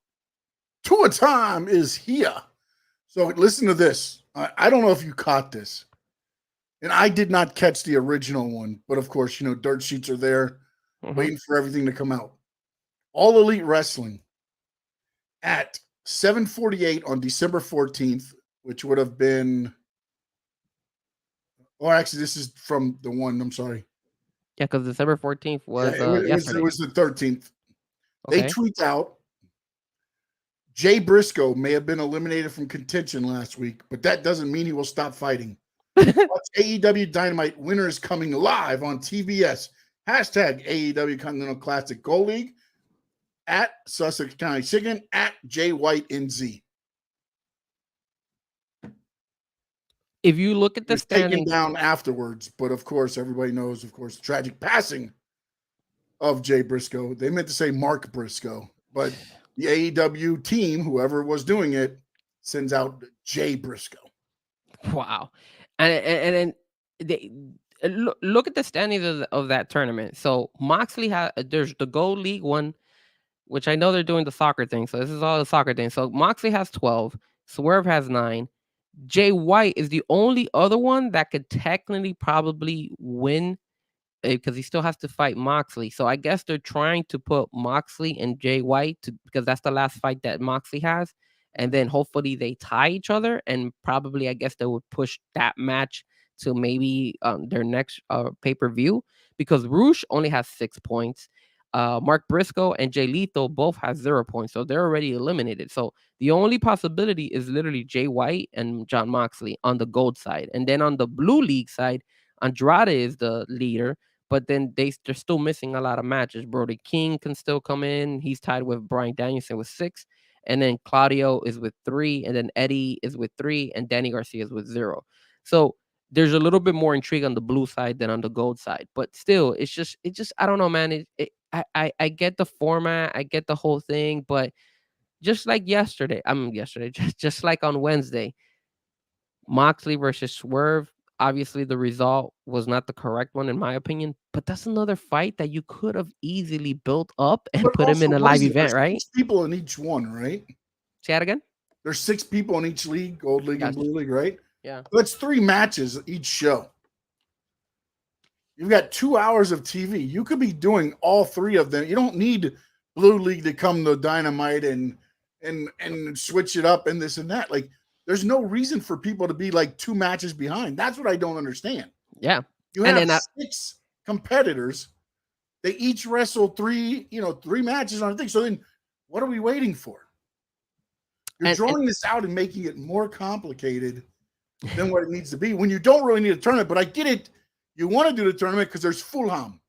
Tour time is here. So listen to this. I don't know if you caught this. And I did not catch the original one, but of course, dirt sheets are there waiting for everything to come out. All Elite Wrestling at 7:48 on December 14th, which would have been, actually, this is from the one, I'm sorry. Yeah, because December 14th was yesterday. It was the 13th. Okay. They tweet out, Jay Briscoe may have been eliminated from contention last week, but that doesn't mean he will stop fighting. Watch AEW Dynamite winner is coming live on TBS. Hashtag AEW Continental Classic Gold League at Sussex County Signet at Jay White NZ. If you look at the standings, taken down afterwards, but of course, everybody knows, of course, the tragic passing of Jay Briscoe. They meant to say Mark Briscoe, but the AEW team, whoever was doing it, sends out Jay Briscoe. Wow. And then look at the standings of that tournament. So Moxley there's the Gold League one, which I know they're doing the soccer thing. So this is all the soccer thing. So Moxley has 12, Swerve has 9. Jay White is the only other one that could technically probably win because he still has to fight Moxley. So I guess they're trying to put Moxley and Jay White because that's the last fight that Moxley has. And then hopefully they tie each other, and probably I guess they would push that match to maybe their next pay-per-view because Roosh only has 6 points. Mark Briscoe and Jay Lethal both have 0 points, so they're already eliminated. So the only possibility is literally Jay White and John Moxley on the gold side. And then on the blue league side, Andrade is the leader, but then they're still missing a lot of matches. Brody King can still come in. He's tied with Bryan Danielson with 6. And then Claudio is with 3, and then Eddie is with 3, and Danny Garcia is with 0. So there's a little bit more intrigue on the blue side than on the gold side. But still, it's just I don't know, man. I get the format, I get the whole thing, but just like just like on Wednesday, Moxley versus Swerve. Obviously, the result was not the correct one, in my opinion. But that's another fight that you could have easily built up and put him in a live event, right? 6 people in each one, right? Say that again? There's 6 people in each league, Gold League and Blue League, right? Yeah. That's 3 matches each show. You've got 2 hours of TV. You could be doing all 3 of them. You don't need Blue League to come to Dynamite and switch it up and this and that. Like, there's no reason for people to be like 2 matches behind. That's what I don't understand. Yeah. You have 6 competitors. They each wrestle 3 matches on a thing. So then what are we waiting for? You're drawing this out and making it more complicated than what it needs to be when you don't really need a tournament. But I get it. You want to do the tournament because there's Fulham.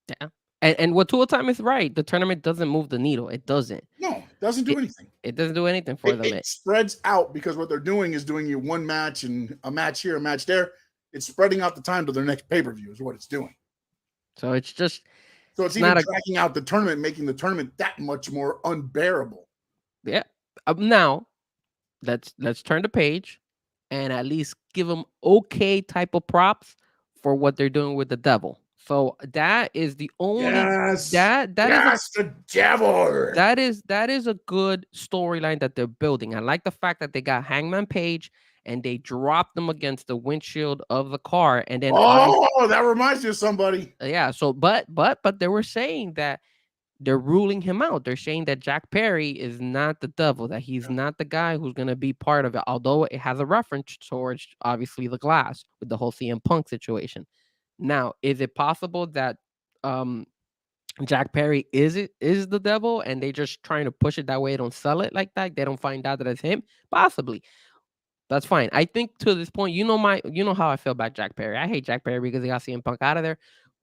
Yeah. And what Tool Time is right. The tournament doesn't move the needle. It doesn't. No, it doesn't do anything. It doesn't do anything for them. It spreads out because what they're doing is doing you 1 match and a match here, a match there. It's spreading out the time to their next pay-per-view is what it's doing. So it's even tracking out the tournament, making the tournament that much more unbearable. Yeah. Now, let's turn the page and at least give them okay type of props for what they're doing with the devil. So that is the only yes, that yes, is the devil. That is a good storyline that they're building. I like the fact that they got Hangman Page and they dropped them against the windshield of the car, and then that reminds you of somebody. Yeah. So, but they were saying that they're ruling him out. They're saying that Jack Perry is not the devil, that he's not the guy who's going to be part of it. Although it has a reference towards obviously the Glass with the whole CM Punk situation. Now, is it possible that Jack Perry is the devil and they just trying to push it that way, don't sell it like that, they don't find out that it's him? Possibly. That's fine. I think to this point, you know how I feel about Jack Perry. I hate Jack Perry because he got CM Punk out of there,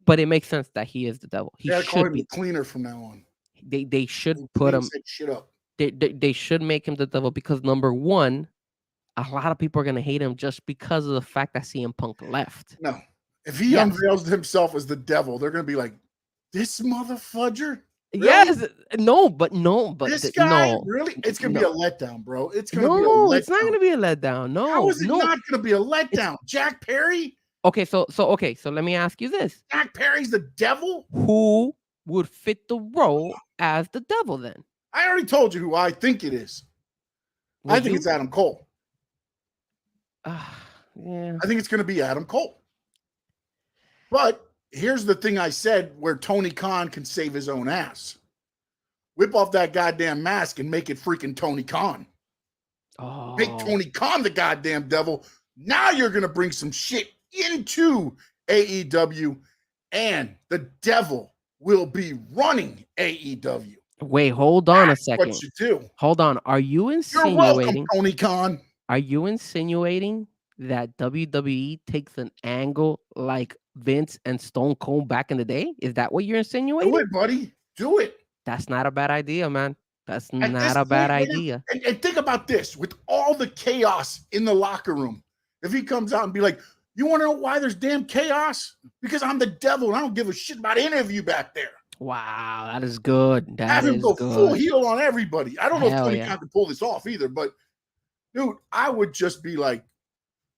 but it makes sense that he is the devil. He should be cleaner from now on. They should put him shit up. They should make him the devil because number one, a lot of people are gonna hate him just because of the fact that CM Punk left. No. If he unveils himself as the devil, they're going to be like, this motherfudger? Really? Yes. No, but this guy? no. Really? It's going to be a letdown, bro. It's going to be a No, letdown. it's not going to be a letdown. No. How is it not going to be a letdown? Jack Perry? Okay, so let me ask you this. Jack Perry's the devil? Who would fit the role as the devil then? I already told you who I think it is. I think it's Adam Cole. Yeah. I think it's going to be Adam Cole. But here's the thing I said where Tony Khan can save his own ass. Whip off that goddamn mask and make it freaking Tony Khan. Oh. Make Tony Khan the goddamn devil. Now you're going to bring some shit into AEW and the devil will be running AEW. Wait, hold on a second. What you do. Hold on. Are you insinuating? You're welcome, Tony Khan. Are you insinuating that WWE takes an angle like Vince and Stone Cold back in the day? Is that what you're insinuating? Do it, buddy. Do it. That's not a bad idea, man. That's not a bad idea. And think about this. With all the chaos in the locker room, if he comes out and be like, you want to know why there's damn chaos? Because I'm the devil and I don't give a shit about any of you back there. Wow, that is good. Have him go full heel on everybody. I don't know if Tony Khan can pull this off either, but dude, I would just be like,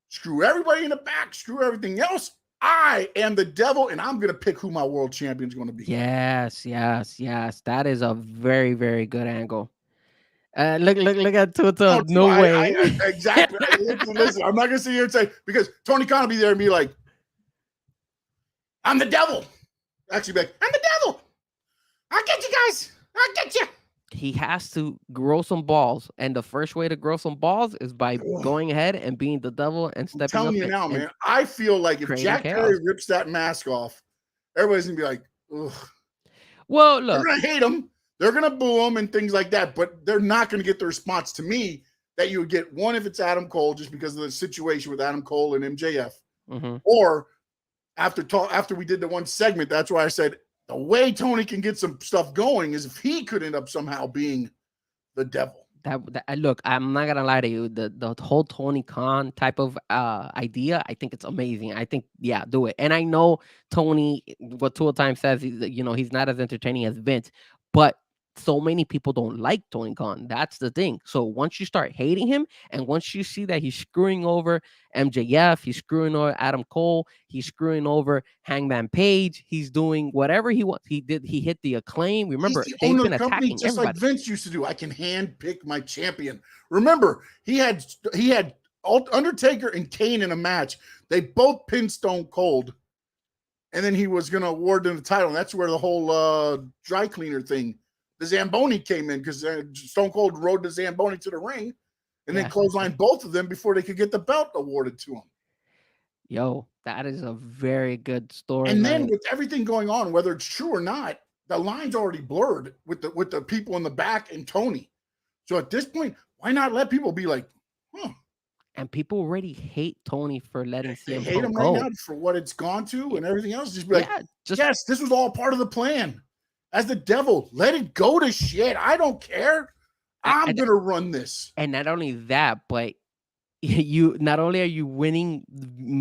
screw everybody in the back, screw everything else. I am the devil, and I'm going to pick who my world champion is going to be. Yes. That is a very, very good angle. Look at Tuto. No way. Exactly. Listen, I'm not going to sit here and say, because Tony Khan will be there and be like, I'm the devil. Actually, be like, I'm the devil. I'll get you guys. I'll get you. He has to grow some balls, and the first way to grow some balls is by going ahead and being the devil and stepping up. I'm telling you now, man. I feel like if Jack Perry rips that mask off, everybody's gonna be like, ugh. Well, look, they're gonna hate him, they're gonna boo him and things like that, but they're not gonna get the response to me that you would get one if it's Adam Cole, just because of the situation with Adam Cole and MJF, or after we did the one segment, that's why I said the way Tony can get some stuff going is if he could end up somehow being the devil. Look, I'm not gonna lie to you. The whole Tony Khan type of idea, I think it's amazing. I think, yeah, do it. And I know Tony, what Tool Time says, he's not as entertaining as Vince, but so many people don't like Tony Khan. That's the thing. So once you start hating him, and once you see that he's screwing over MJF, he's screwing over Adam Cole, he's screwing over Hangman Page, he's doing whatever he wants. He hit the Acclaim. Remember, they've been attacking just everybody. Like Vince used to do. I can hand pick my champion. Remember, he had Undertaker and Kane in a match. They both pinned Stone Cold, and then he was going to award them the title. And that's where the whole dry cleaner thing the Zamboni came in because Stone Cold rode the Zamboni to the ring and then Yeah. clotheslined both of them before they could get the belt awarded to them. Yo, that is a very good And then storyline. with everything going on, whether it's true or not, the line's already blurred with the people in the back and Tony. So at this point, why not let people be like, huh? And people already hate Tony for letting They CM hate Punk him go. right now for what it's gone to and everything else. Just be like, Yeah, just yes, this was all part of the plan. As the devil, let it go to shit. I don't care. I'm gonna run this. and not only that, but you not only are you winning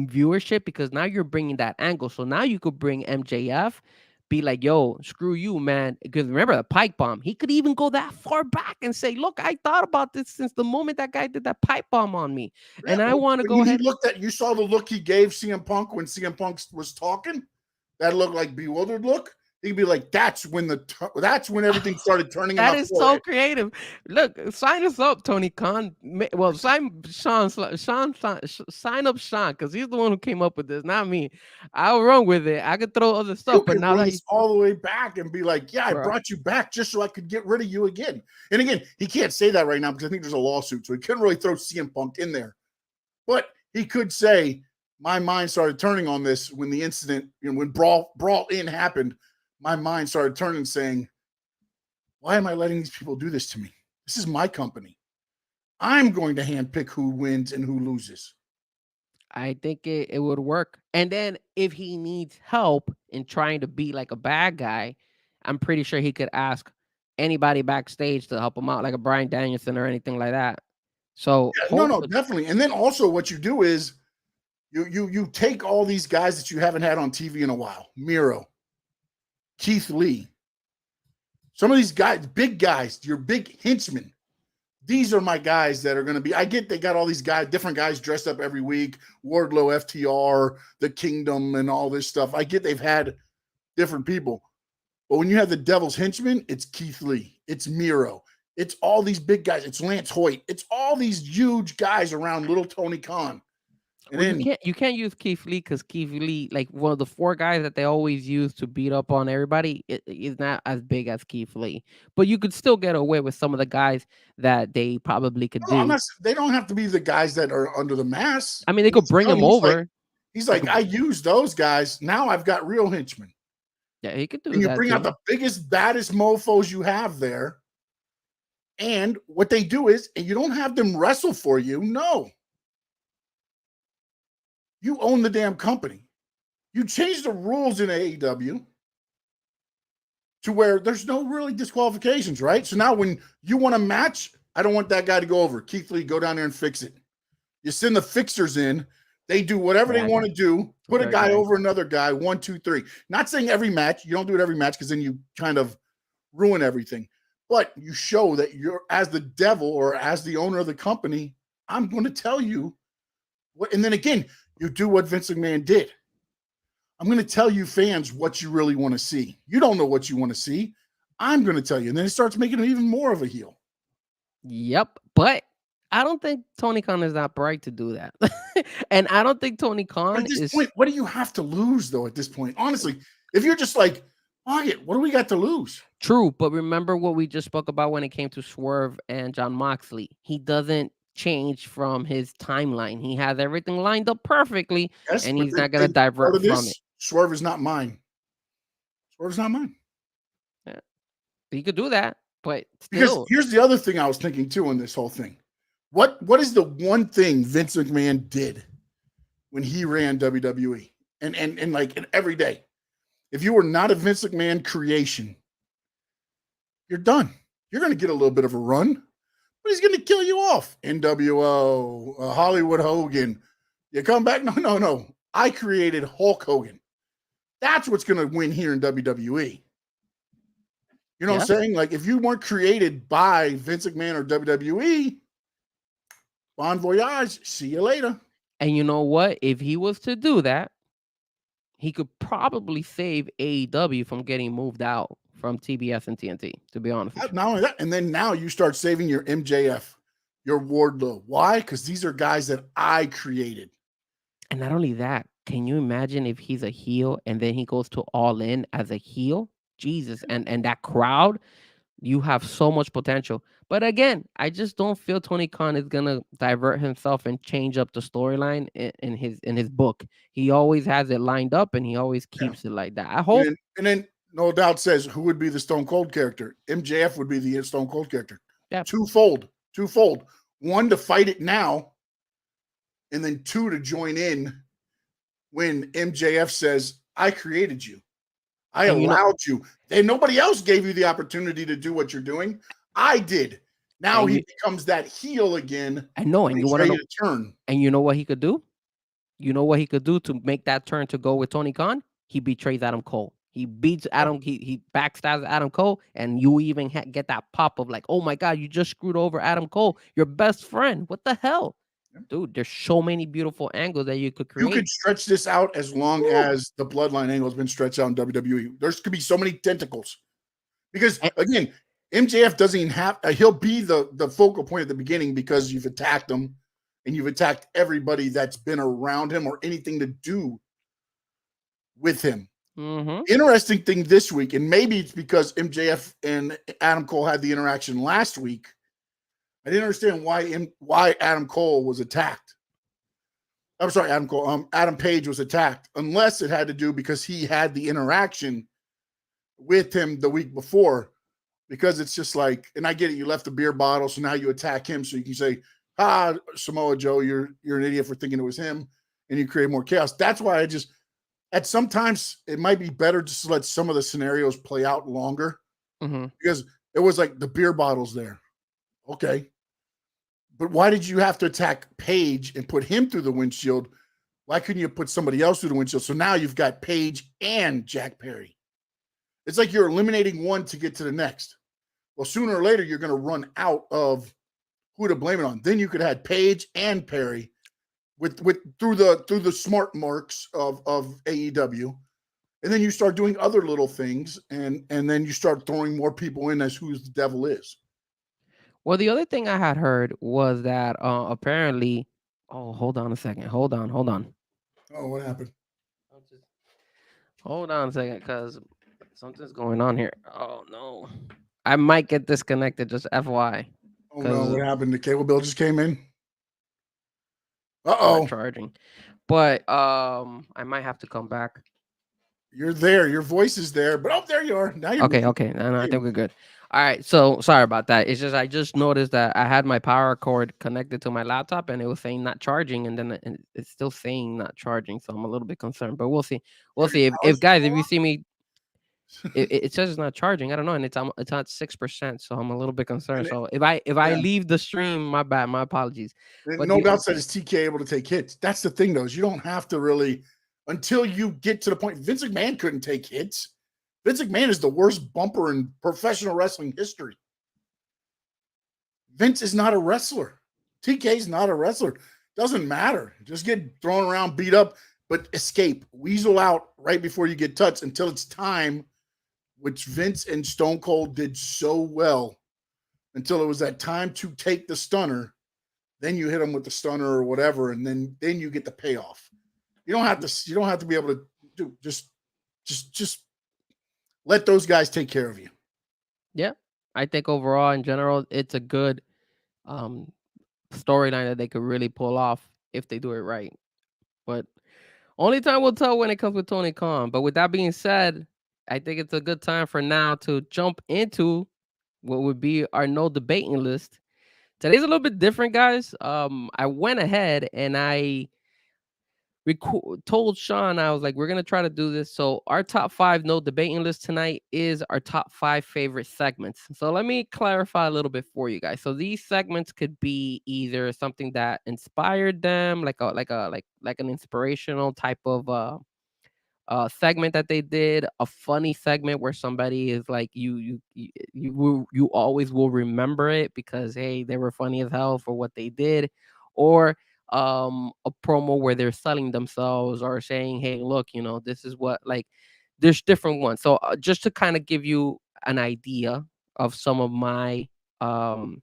viewership because now you're bringing that angle. So now you could bring MJF, be like, yo, screw you, man. Because remember the pipe bomb. He could even go that far back and say, look, I thought about this since the moment that guy did that pipe bomb on me. Yeah, And I want to go when ahead. he looked at, you saw the look he gave CM Punk when CM Punk was talking. That looked like bewildered look. He'd be like, that's when everything started turning. That is so creative. Look, sign us up, Tony Khan. Well, sign Sean, sign up Sean, because he's the one who came up with this, not me. I'll run with it. I could throw other stuff, but now that all the way back and be like, yeah, I brought you back just so I could get rid of you again. And again, he can't say that right now because I think there's a lawsuit, so he couldn't really throw CM Punk in there. But he could say, my mind started turning on this when the incident, when Brawl In happened. My mind started turning, saying, why am I letting these people do this to me? This is my company. I'm going to handpick who wins and who loses. I think it would work. And then if he needs help in trying to be like a bad guy, I'm pretty sure he could ask anybody backstage to help him out, like a Bryan Danielson or anything like that. So yeah, no, definitely. And then also what you do is you take all these guys that you haven't had on TV in a while, Miro, Keith Lee, some of these guys, big guys, your big henchmen. These are my guys that are going to be. I get they got all these guys, different guys dressed up every week. Wardlow, FTR, The Kingdom, and all this stuff. I get they've had different people. But when you have the Devil's Henchmen, it's Keith Lee. It's Miro. It's all these big guys. It's Lance Hoyt. It's all these huge guys around little Tony Khan. And well, then you can't use Keith Lee because Keith Lee, like one of the 4 guys that they always use to beat up on everybody, is not as big as Keith Lee. But you could still get away with some of the guys that they probably could do. They don't have to be the guys that are under the mask. I mean, they could bring them over. He's like, I use those guys. Now I've got real henchmen. Yeah, he could do and that. You bring out the biggest, baddest mofos you have there. And what they do is, and you don't have them wrestle for you. No. You own the damn company. You change the rules in AEW to where there's no really disqualifications, right? So now when you want a match, I don't want that guy to go over. Keith Lee, go down there and fix it. You send the fixers in. They do whatever they want to do. Put a guy over another guy. 1, 2, 3. Not saying every match. You don't do it every match because then you kind of ruin everything. But you show that you're, as the devil or as the owner of the company, I'm going to tell you what. And then again, you do what Vince McMahon did. I'm going to tell you fans what you really want to see. You don't know what you want to see. I'm going to tell you. And then it starts making him even more of a heel. Yep. But I don't think Tony Khan is that bright to do that. And I don't think Tony Khan at this point, what do you have to lose, though, at this point? Honestly, if you're just like, what do we got to lose? True. But remember what we just spoke about when it came to Swerve and Jon Moxley. He doesn't change from his timeline. He has everything lined up perfectly, and he's not going to divert from it. Swerve is not mine. Swerve's not mine. Yeah. He could do that, but still. Because here's the other thing I was thinking too in this whole thing. What is the one thing Vince McMahon did when he ran WWE and like every day? If you were not a Vince McMahon creation, you're done. You're going to get a little bit of a run, but he's going to kill you off. NWO, Hollywood Hogan. You come back? No. I created Hulk Hogan. That's what's going to win here in WWE. You know what I'm saying? Like, if you weren't created by Vince McMahon or WWE, bon voyage, see you later. And you know what? If he was to do that, he could probably save AEW from getting moved out from TBS and TNT, to be honest with you. Not only that, and then now you start saving your MJF, your Wardlow. Why? Because these are guys that I created. And not only that, can you imagine if he's a heel and then he goes to All In as a heel? Jesus, and that crowd, You have so much potential. But again, I just don't feel Tony Khan is gonna divert himself and change up the storyline in his book. He always has it lined up and he always Yeah. keeps it like that. I hope. And then no doubt says who would be the Stone Cold character. MJF would be the Stone Cold character. Yeah. Twofold. One, to fight it now, and then two, to join in when MJF says, I created you. I allowed you. And nobody else gave you the opportunity to do what you're doing. I did. Now he becomes that heel again. I know, and you want to turn. And you know what he could do? You know what he could do to make that turn to go with Tony Khan? He betrays Adam Cole. He beats Adam. He backstabs Adam Cole, and you even get that pop of like, oh my God, you just screwed over Adam Cole, your best friend. What the hell? Dude, there's so many beautiful angles that you could create. You could stretch this out as long as the bloodline angle has been stretched out in WWE. There could be so many tentacles. Because, again, MJF doesn't even have – he'll be the focal point at the beginning because you've attacked him and you've attacked everybody that's been around him or anything to do with him. Mm-hmm. Interesting thing this week, and maybe it's because MJF and Adam Cole had the interaction last week, I didn't understand why Adam Cole was attacked. I'm sorry, Adam Cole. Adam Page was attacked, unless it had to do because he had the interaction with him the week before. Because it's just like, and I get it, you left the beer bottle, so now you attack him, so you can say, Samoa Joe, you're an idiot for thinking it was him, and you create more chaos. That's why sometimes it might be better just to let some of the scenarios play out longer, because it was like the beer bottle's there. Okay. But why did you have to attack Page and put him through the windshield? Why couldn't you put somebody else through the windshield? So now you've got Page and Jack Perry. It's like you're eliminating one to get to the next. Well, sooner or later, you're going to run out of who to blame it on. Then you could have had Page and Perry through the smart marks of AEW. And then you start doing other little things, and then you start throwing more people in as who the devil is. Well, the other thing I had heard was that apparently, hold on a second. Hold on. Oh, what happened? Hold on a second, because something's going on here. Oh, no. I might get disconnected, just FYI. Oh, no. What happened? The cable bill just came in? Uh-oh. Charging. But I might have to come back. You're there. Your voice is there. But there you are. Now you're okay. No, I think we're good. All right. So sorry about that. It's just I just noticed that I had my power cord connected to my laptop and it was saying not charging, and then it's still saying not charging. So I'm a little bit concerned. But we'll see. We'll see. If guys, if you see me, it says it's not charging. I don't know, and it's at 6%. So I'm a little bit concerned. So if I leave the stream, my bad. My apologies. But no doubt that is TK able to take hits. That's the thing, though, is you don't have to really until you get to the point. Vince McMahon couldn't take hits. Vince McMahon is the worst bumper in professional wrestling history. Vince is not a wrestler. TK is not a wrestler. Doesn't matter. Just get thrown around, beat up, but escape. Weasel out right before you get touched until it's time, which Vince and Stone Cold did so well until it was that time to take the stunner. Then you hit them with the stunner or whatever, and then you get the payoff. You don't have to be able to do just let those guys take care of you. Yeah. I think overall in general it's a good storyline that they could really pull off if they do it right. But only time will tell when it comes with Tony Khan. But with that being said, I think it's a good time for now to jump into what would be our no debating list. Today's a little bit different, guys. I went ahead and I told Sean, I was like, we're gonna try to do this. So our top 5 no debating list tonight is our top 5 favorite segments. So let me clarify a little bit for you guys. So these segments could be either something that inspired them, like an inspirational type of segment that they did, a funny segment where somebody is like you always will remember it because hey, they were funny as hell for what they did, or a promo where they're selling themselves or saying, hey, look, this is what, like, there's different ones. So just to kind of give you an idea of some of my some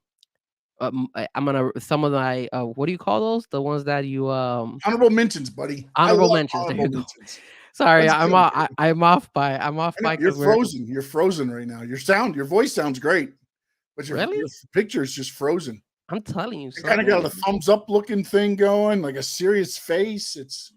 of my what do you call those, the ones that you honorable mentions, buddy. Honorable mentions. There you go. Sorry, That's I'm good. off. I'm off by. I'm off I know, by you're because we're frozen. You're frozen right now. Your voice sounds great, but your really. picture is just frozen. I'm telling you You kind of got a something. thumbs up looking thing going, like a serious face. It's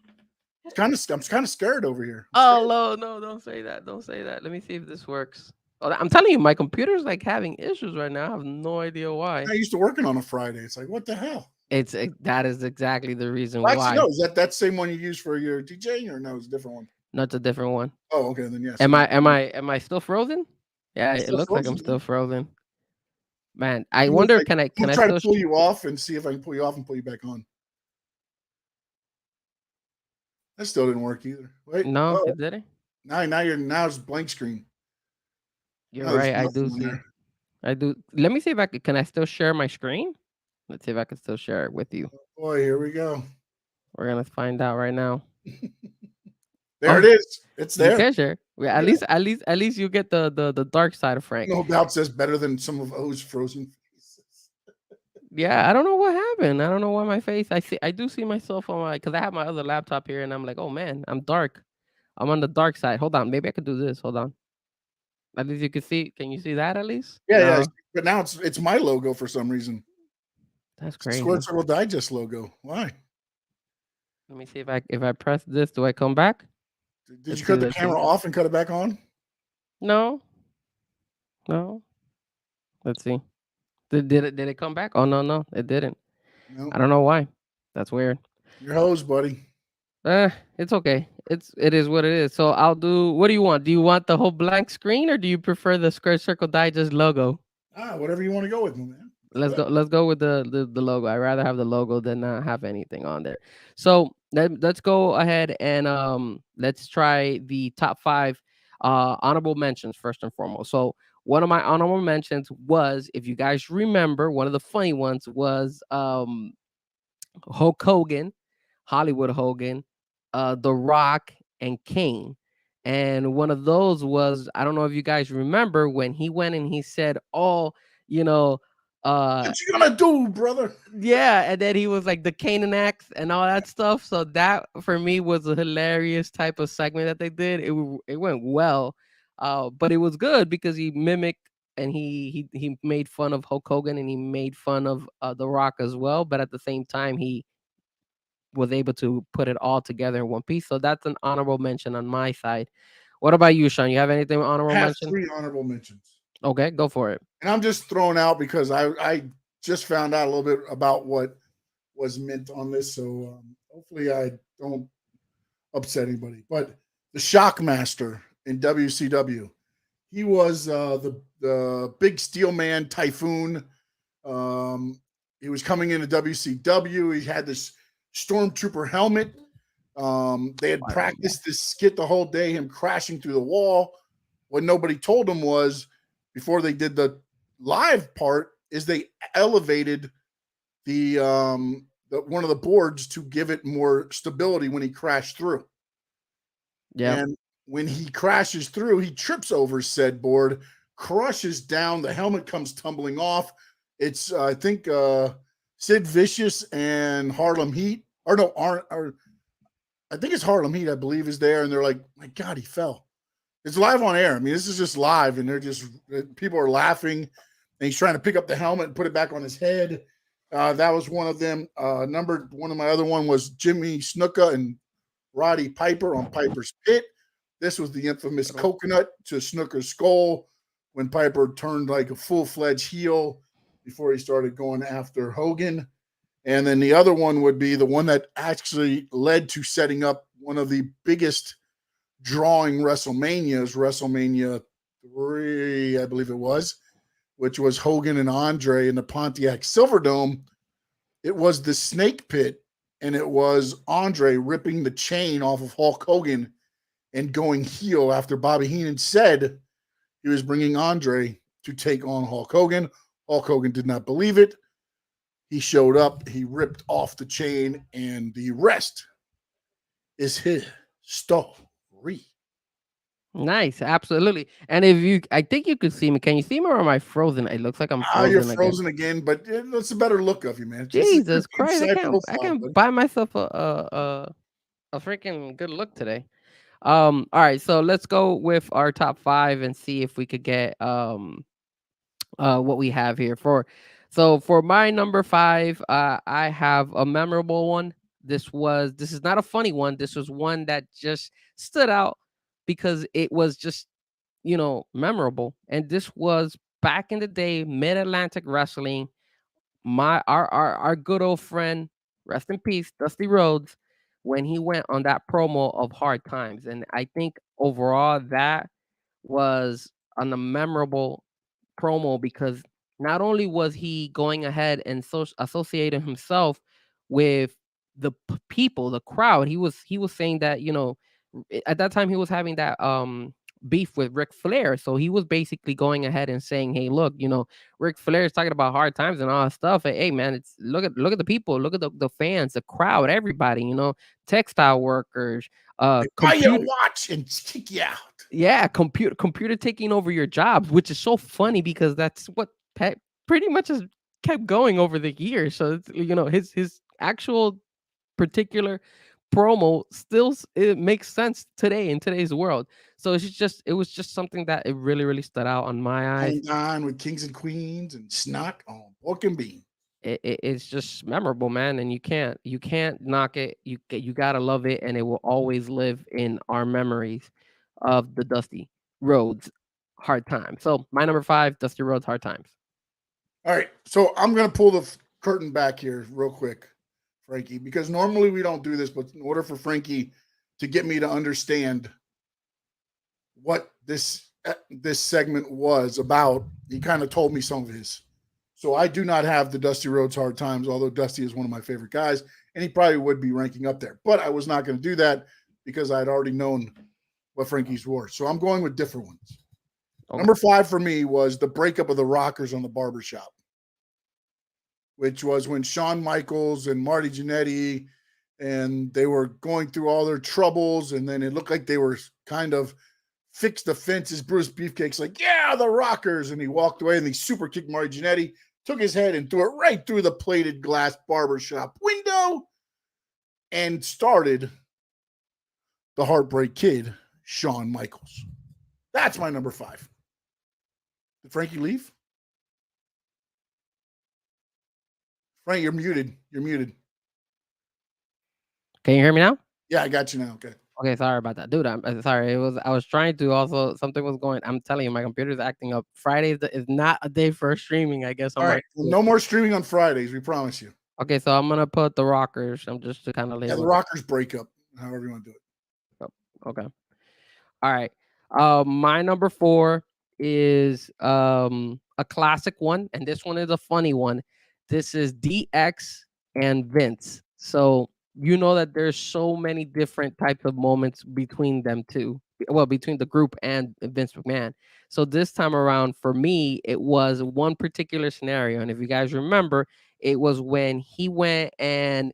kind of. I'm kind of scared over here. I'm Oh scared. no, don't say that. Don't say that. Let me see if this works. Oh, I'm telling you, my computer's like having issues right now. I have no idea why. I used to working on a Friday. It's like, what the hell? That is exactly the reason Well, actually, why. no. Is that same one you use for your DJing, or no? It's a different one. No, it's a different one. Oh, okay. Then yes. Am I still frozen? Yeah, it Still looks like I'm frozen, still man. frozen. Man, I You look wonder like, can I'm I try to still pull you off and see if I can pull you off and pull you back on. That still didn't work either. Wait. No, Oh, it didn't. now it's blank screen. You're Now there's right. I do nothing on see. there. I do. Let me see if can I still share my screen? Let's see if I can still share it with you. Boy, here we go. We're gonna find out right now. There it Oh, is. It's you there. can share. Yeah, Yeah. at least you get the dark side of Frank. No doubt says better than some of O's frozen faces. Yeah, I don't know what happened. I don't know why my face. I do see myself on my because I have my other laptop here, and I'm like, oh man, I'm dark. I'm on the dark side. Hold on, maybe I could do this. Hold on. At least you can see. Can you see that at least? Yeah. No, But now it's my logo for some reason. that's It's the Square crazy. Circle Digest logo. Why? Let me see if I press this, do I come back? Did you cut the camera off and cut it back on? No, no. Let's see. Did it come back? Oh no, it didn't. No. I don't know why. That's weird. Your hose, buddy. It's okay. It is what it is. So I'll do. What do you want? Do you want the whole blank screen, or do you prefer the Square Circle Digest logo? Whatever you want to go with, man. Let's go. Let's go with the logo. I'd rather have the logo than not have anything on there. So let's go ahead and let's try the top 5 honorable mentions first and foremost. So one of my honorable mentions was, if you guys remember, one of the funny ones was Hulk Hogan, Hollywood Hogan, The Rock, and Kane. And one of those was, I don't know if you guys remember, when he went and he said, "Oh, you know, What you gonna do, brother?" yeah," and then he was like the Canaan axe and all that stuff. So that for me was a hilarious type of segment that they did. It went well, but it was good because he mimicked and he made fun of Hulk Hogan and he made fun of The Rock as well. But at the same time, he was able to put it all together in one piece. So that's an honorable mention on my side. What about you, Sean? You have anything with I honorable have mention? 3 honorable mentions. Okay, go for it. And I'm just throwing out because I just found out a little bit about what was meant on this. So hopefully I don't upset anybody. But the Shockmaster in WCW, he was the big steel man typhoon. He was coming into WCW. He had this stormtrooper helmet. They had practiced this skit the whole day, him crashing through the wall. What nobody told him was, before they did the live part, is they elevated the one of the boards to give it more stability when he crashed through. Yeah. And when he crashes through, he trips over said board, crushes down, the helmet comes tumbling off. It's I think Sid Vicious and Harlem Heat, or no, or I think it's Harlem Heat, I believe, is there, and they're like, "My God, he fell." It's live on air. I mean, this is just live, and they're just people are laughing, and he's trying to pick up the helmet and put it back on his head. That was one of them. One of my other one was Jimmy Snuka and Roddy Piper on Piper's Pit. This was the infamous coconut to Snooker's skull when Piper turned like a full-fledged heel before he started going after Hogan. And then the other one would be the one that actually led to setting up one of the biggest drawing WrestleManias, WrestleMania 3, I believe it was, which was Hogan and Andre in the Pontiac Silverdome. It was the Snake Pit, and it was Andre ripping the chain off of Hulk Hogan and going heel after Bobby Heenan said he was bringing Andre to take on Hulk Hogan. Hulk Hogan did not believe it. He showed up, he ripped off the chain, and the rest is his story. Nice, absolutely. And I think you could see me. Can you see me, or am I frozen? It looks like I'm frozen. You're frozen again, but that's a better look of you, man. Jesus Christ, I can't buy myself a freaking good look today. All right, so let's go with our top five and see if we could get what we have here for. So for my number five, I have a memorable one. This is not a funny one. This was one that just stood out because it was just memorable. And this was back in the day, Mid Atlantic Wrestling. Our good old friend, rest in peace, Dusty Rhodes, when he went on that promo of Hard Times. And I think overall that was a memorable promo because not only was he going ahead and associating himself with the people, the crowd, he was saying that at that time he was having that beef with Ric Flair, so he was basically going ahead and saying, "Hey, look, Ric Flair is talking about hard times and all that stuff. Hey, man, it's look at the people, look at the fans, the crowd, everybody, textile workers, They buy you a computer." watch and kick you out. Yeah, computer taking over your jobs, which is so funny because that's what Pet pretty much has kept going over the years. So it's, his actual particular promo still it makes sense today in today's world. So it was just something that it really stood out on my eyes. Hang on with kings and queens and snot on pork and bean. It's just memorable, man, and you can't knock it. You gotta love it, and it will always live in our memories of the Dusty Rhodes Hard Times. So my number five, Dusty Rhodes Hard Times. All right, so I'm gonna pull the curtain back here real quick, Frankie, because normally we don't do this, but in order for Frankie to get me to understand what this segment was about, he kind of told me some of his. So I do not have the Dusty Rhodes Hard Times, although Dusty is one of my favorite guys, and he probably would be ranking up there. But I was not going to do that because I'd already known what Frankie's were. So I'm going with different ones. Okay. Number five for me was the breakup of the Rockers on the barbershop, which was when Shawn Michaels and Marty Jannetty, and they were going through all their troubles, and then it looked like they were kind of fixed the fences. Bruce Beefcake's like, yeah, the Rockers. And he walked away and he super kicked Marty Jannetty, took his head and threw it right through the plated glass barbershop window and started the Heartbreak Kid, Shawn Michaels. That's my number five. Did Frankie leave? Frank, you're muted. You're muted. Can you hear me now? Yeah, I got you now. Okay. Okay, sorry about that, dude. I'm sorry. I was trying to also something was going. I'm telling you, my computer's acting up. Friday is not a day for streaming. I guess. All right. Well, no more streaming on Fridays. We promise you. Okay, so I'm gonna put the Rockers. I'm just to kind of the Rockers breakup. However you want to do it. Oh, okay. All right. My number four is a classic one, and this one is a funny one. This is DX and Vince. So you know that there's so many different types of moments between them two. Well, between the group and Vince McMahon. So this time around, for me, it was one particular scenario, and if you guys remember, it was when he went and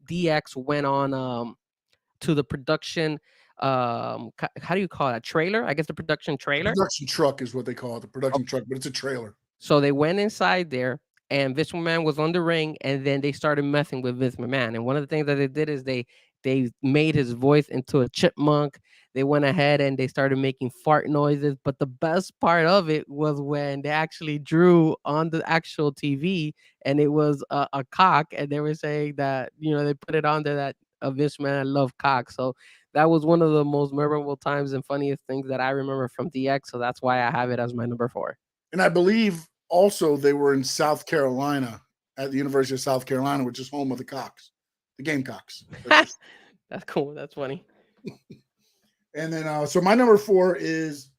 DX went on to the production how do you call it, a trailer? I guess the production trailer. Production truck is what they call it, the production truck, but it's a trailer. So they went inside there, and Vince McMahon was on the ring, and then they started messing with Vince McMahon. And one of the things that they did is they made his voice into a chipmunk. They went ahead and they started making fart noises. But the best part of it was when they actually drew on the actual TV, and it was a cock, and they were saying that they put it on there that Vince McMahon loved cock. So that was one of the most memorable times and funniest things that I remember from DX. So that's why I have it as my number four. And I believe also they were in South Carolina at the University of South Carolina, which is home of the Cocks, the Gamecocks. That's cool. That's funny. And then, so my number four is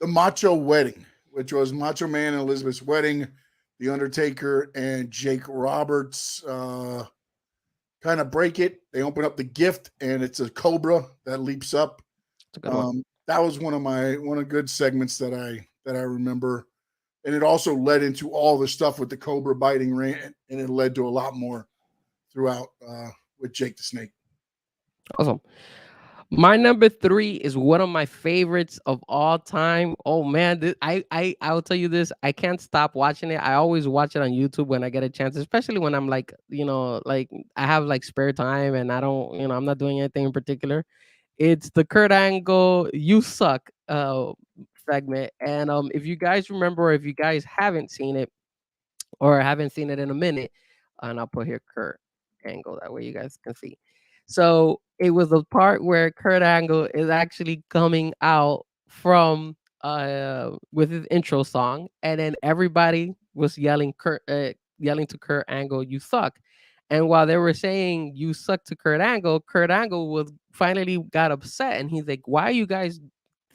the Macho Wedding, which was Macho Man and Elizabeth's wedding, The Undertaker and Jake Roberts kind of break it. They open up the gift, and it's a cobra that leaps up. That was one of good segments that I remember. And it also led into all the stuff with the cobra biting Ray, and it led to a lot more throughout with Jake the Snake. Awesome. My number three is one of my favorites of all time. Oh man, I'll tell you this. I can't stop watching it. I always watch it on YouTube when I get a chance, especially when I'm like I have like spare time and I don't, I'm not doing anything in particular. It's the Kurt Angle "You Suck" segment. And if you guys remember, or if you guys haven't seen it, or haven't seen it in a minute, and I'll put here Kurt Angle, that way you guys can see. So it was the part where Kurt Angle is actually coming out from with his intro song, and then everybody was yelling to Kurt Angle, "You suck." And while they were saying "you suck" to Kurt Angle was finally got upset, and he's like, "Why are you guys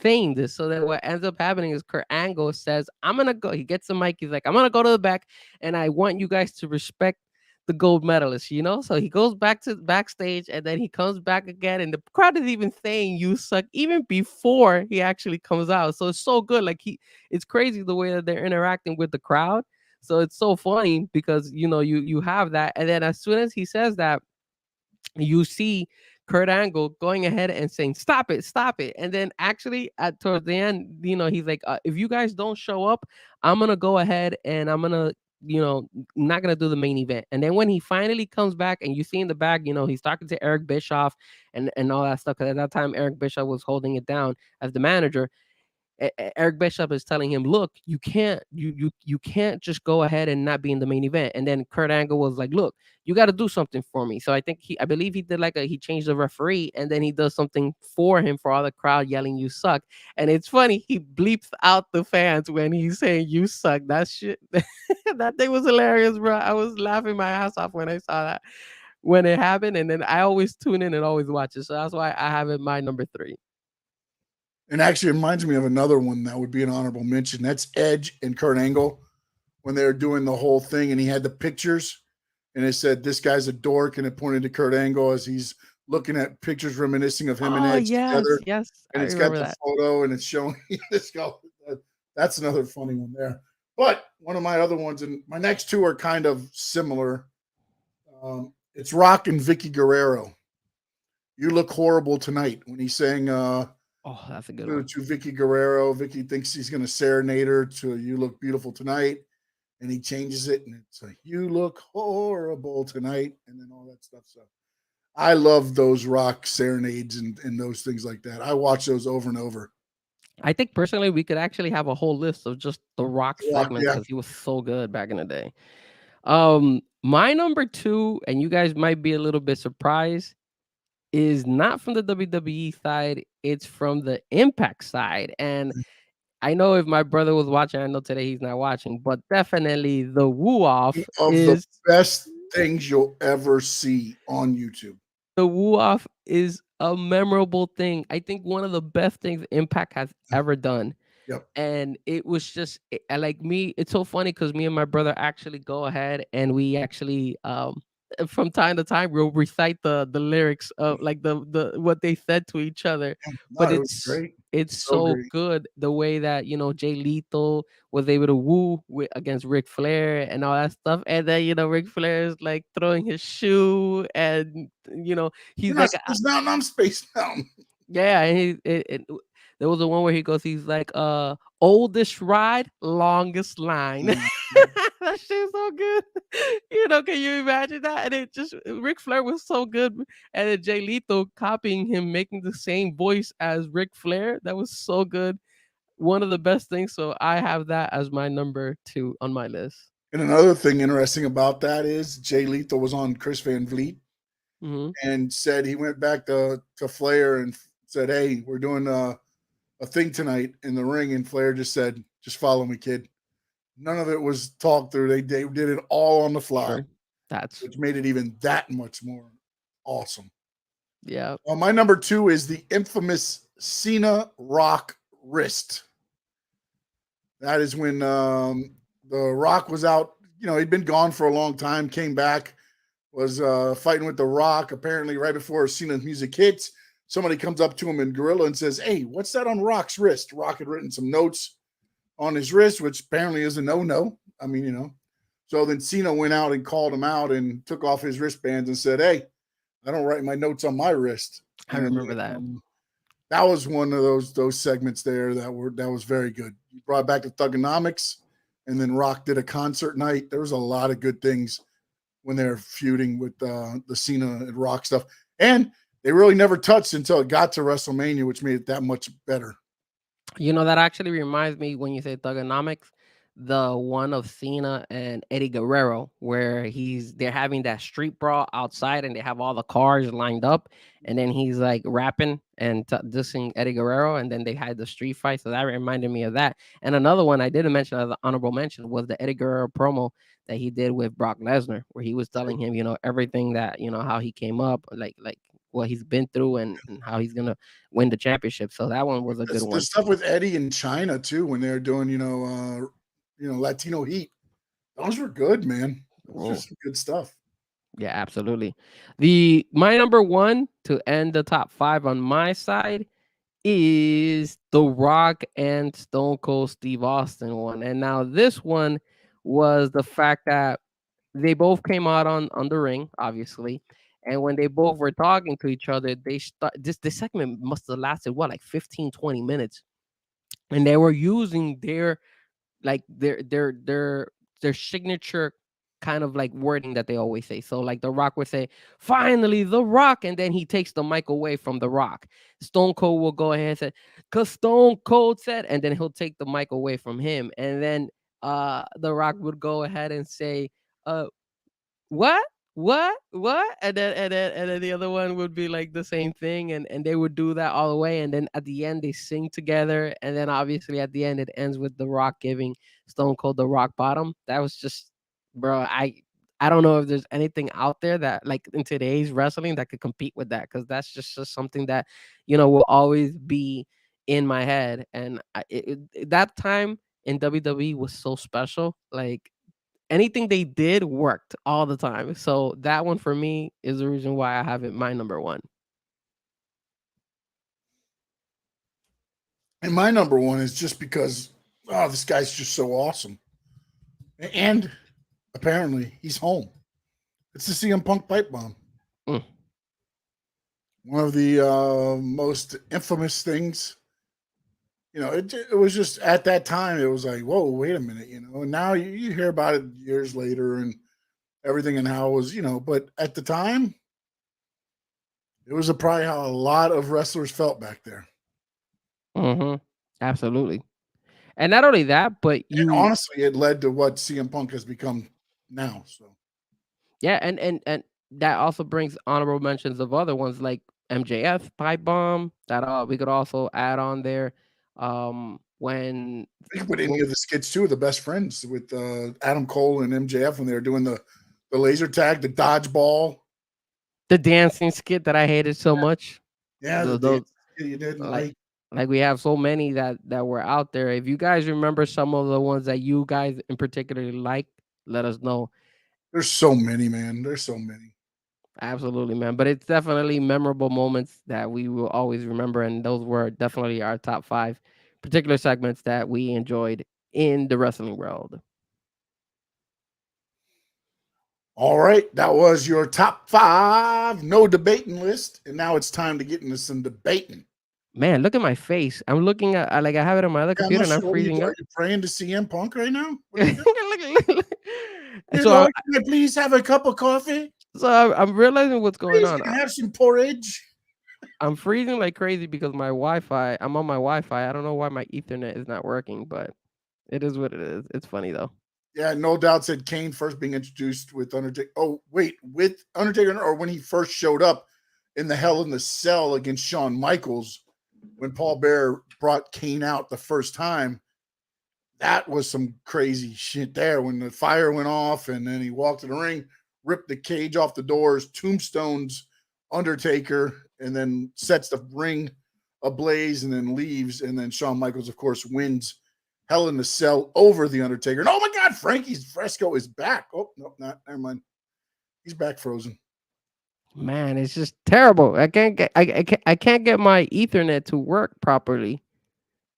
saying this?" So then what ends up happening is Kurt Angle says, "I'm gonna go." He gets the mic. He's like, "I'm gonna go to the back, and I want you guys to respect the gold medalist." So he goes back to backstage, and then he comes back again, and the crowd is even saying "you suck" even before he actually comes out. So it's so good. Like it's crazy the way that they're interacting with the crowd. So it's so funny because you have that, and then as soon as he says that, you see Kurt Angle going ahead and saying, stop it." And then actually at towards the end, he's like, if you guys don't show up, I'm gonna go ahead and I'm gonna, not gonna do the main event. And then when he finally comes back and you see in the back, he's talking to Eric Bischoff and all that stuff. Cause at that time, Eric Bischoff was holding it down as the manager. Eric Bishop is telling him, "Look, you can't just go ahead and not be in the main event." And then Kurt Angle was like, "Look, you got to do something for me." So I believe he did he changed the referee, and then he does something for him for all the crowd yelling "you suck." And it's funny, he bleeps out the fans when he's saying "you suck." That shit, that thing was hilarious, bro. I was laughing my ass off when I saw that when it happened, and then I always tune in and always watch it. So that's why I have it my number 3. And actually, it reminds me of another one that would be an honorable mention. That's Edge and Kurt Angle when they were doing the whole thing, and he had the pictures, and it said, "This guy's a dork," and it pointed to Kurt Angle as he's looking at pictures reminiscing of him and Oh Edge together. yes, And I it's got remember the that. photo, and it's showing this guy. That's another funny one there. But one of my other ones, and my next two are kind of similar. It's Rock and Vicky Guerrero. "You look horrible tonight," when he's saying, Oh, that's a good one. to Vicky Guerrero. Vicky thinks he's going to serenade her to "You look beautiful tonight," and he changes it, and it's like, "You look horrible tonight," and then all that stuff. So I love those Rock serenades and those things like that. I watch those over and over. I think personally we could actually have a whole list of just the Rock Rock, segments yeah. because he was so good back in the day. My number 2, and you guys might be a little bit surprised, is not from the WWE side, it's from the Impact side. And I know if my brother was watching, I know today he's not watching, but definitely the woo off Of the is best things you'll ever see on YouTube. the woo off is a memorable thing. I think one of the best things Impact has ever done. Yep. And it was just like me. It's so funny because me and my brother actually go ahead and we actually from time to time we'll recite the lyrics of like the what they said to each other. No, But it was great. it's So so great. good the way that Jay Lethal was able to woo against Ric Flair and all that stuff. And then Ric Flair is like throwing his shoe, and he's You're not like, Space Mountain, I'm Space Mountain. yeah, and there was the one where he goes, he's like, oldest ride, longest line. That shit's so good. Can you imagine that? And it just Ric Flair was so good. And then Jay Lethal copying him, making the same voice as Ric Flair. That was so good. One of the best things. So I have that as my number 2 on my list. And another thing interesting about that is Jay Lethal was on Chris Van Vliet and said he went back to Flair and said, "Hey, we're doing a thing tonight in the ring," and Flair just said, "Just follow me, kid." None of it was talked through. They did it all on the fly, which made it even that much more awesome. Yeah. My number 2 is the infamous Cena Rock wrist. That is when the Rock was out. He'd been gone for a long time, came back, was fighting with the Rock. Apparently, right before Cena's music hits, somebody comes up to him in Gorilla and says, "Hey, what's that on Rock's wrist?" Rock had written some notes on his wrist, which apparently is a no-no. I mean, So then Cena went out and called him out and took off his wristbands and said, "Hey, I don't write my notes on my wrist." I remember that. That was one of those segments there that was very good. You brought back the Thugonomics, and then Rock did a concert night. There was a lot of good things when they're feuding with the Cena and Rock stuff. And they really never touched until it got to WrestleMania, which made it that much better. You know, that actually reminds me when you say Thugonomics, the one of Cena and Eddie Guerrero, where they're having that street brawl outside and they have all the cars lined up, and then he's like rapping and dissing Eddie Guerrero, and then they had the street fight. So that reminded me of that. And another one I didn't mention as an honorable mention was the Eddie Guerrero promo that he did with Brock Lesnar, where he was telling him, everything that, how he came up, like what he's been through and how he's gonna win the championship. So that one was a good The one. stuff with Eddie in China too, when they're doing, Latino Heat. Those were good, man. Those were some good stuff. Yeah, absolutely. My number one to end the top 5 on my side is The Rock and Stone Cold Steve Austin one. And now this one was the fact that they both came out on the ring, obviously. And when they both were talking to each other, this segment must have lasted like 15, 20 minutes. And they were using their signature kind of like wording that they always say. So like The Rock would say, "Finally, The Rock," and then he takes the mic away from The Rock. Stone Cold will go ahead and say, "'Cause Stone Cold said," and then he'll take the mic away from him. And then The Rock would go ahead and say, what and then the other one would be like the same thing, and they would do that all the way, and then at the end they sing together, and then obviously at the end it ends with The Rock giving Stone Cold the rock bottom. That was just, bro, I don't know if there's anything out there that like in today's wrestling that could compete with that, because that's just something that will always be in my head. And that time in WWE was so special. Like anything they did worked all the time. So that one for me is the reason why I have it my number one. And my number one is just because, this guy's just so awesome. And apparently he's home. It's the CM Punk pipe bomb. One of the most infamous things. It was just at that time, it was like, whoa, wait a minute, and now you hear about it years later and everything and how it was, but at the time, it was probably how a lot of wrestlers felt back there. Absolutely. And not only that, but and honestly, it led to what CM Punk has become now. So yeah, and that also brings honorable mentions of other ones like MJF pipe bomb that we could also add on there. When you could put any of the skits too, the best friends with Adam Cole and MJF when they were doing the laser tag, the dodgeball, the dancing skit that I hated so much. Yeah, those you didn't like we have so many that were out there. If you guys remember some of the ones that you guys in particular like, let us know. There's so many, man. There's so many. Absolutely, man. But it's definitely memorable moments that we will always remember. And those were definitely our top 5 particular segments that we enjoyed in the wrestling world. All right. That was your top 5 no debating list. And now it's time to get into some debating. Man, look at my face. I'm looking at I have it on my other computer and I'm freezing up. Are you praying to CM Punk right now? So can I please have a cup of coffee? So I'm realizing what's going on. Can I have some porridge? I'm freezing like crazy because I'm on my Wi-Fi. I don't know why my Ethernet is not working, but it is what it is. It's funny though. Yeah, no doubt said Kane first being introduced with Undertaker. Oh, wait, with Undertaker, or when he first showed up in the Hell in the Cell against Shawn Michaels, when Paul Bearer brought Kane out the first time. That was some crazy shit there when the fire went off and then he walked to the ring, ripped the cage off the doors, tombstones Undertaker, and then sets the ring ablaze and then leaves. And then Shawn Michaels, of course, wins Hell in the Cell over the Undertaker. And oh my God, Frankie Frezko is back. Oh, no, never mind. He's back frozen. Man, it's just terrible. I can't get my Ethernet to work properly.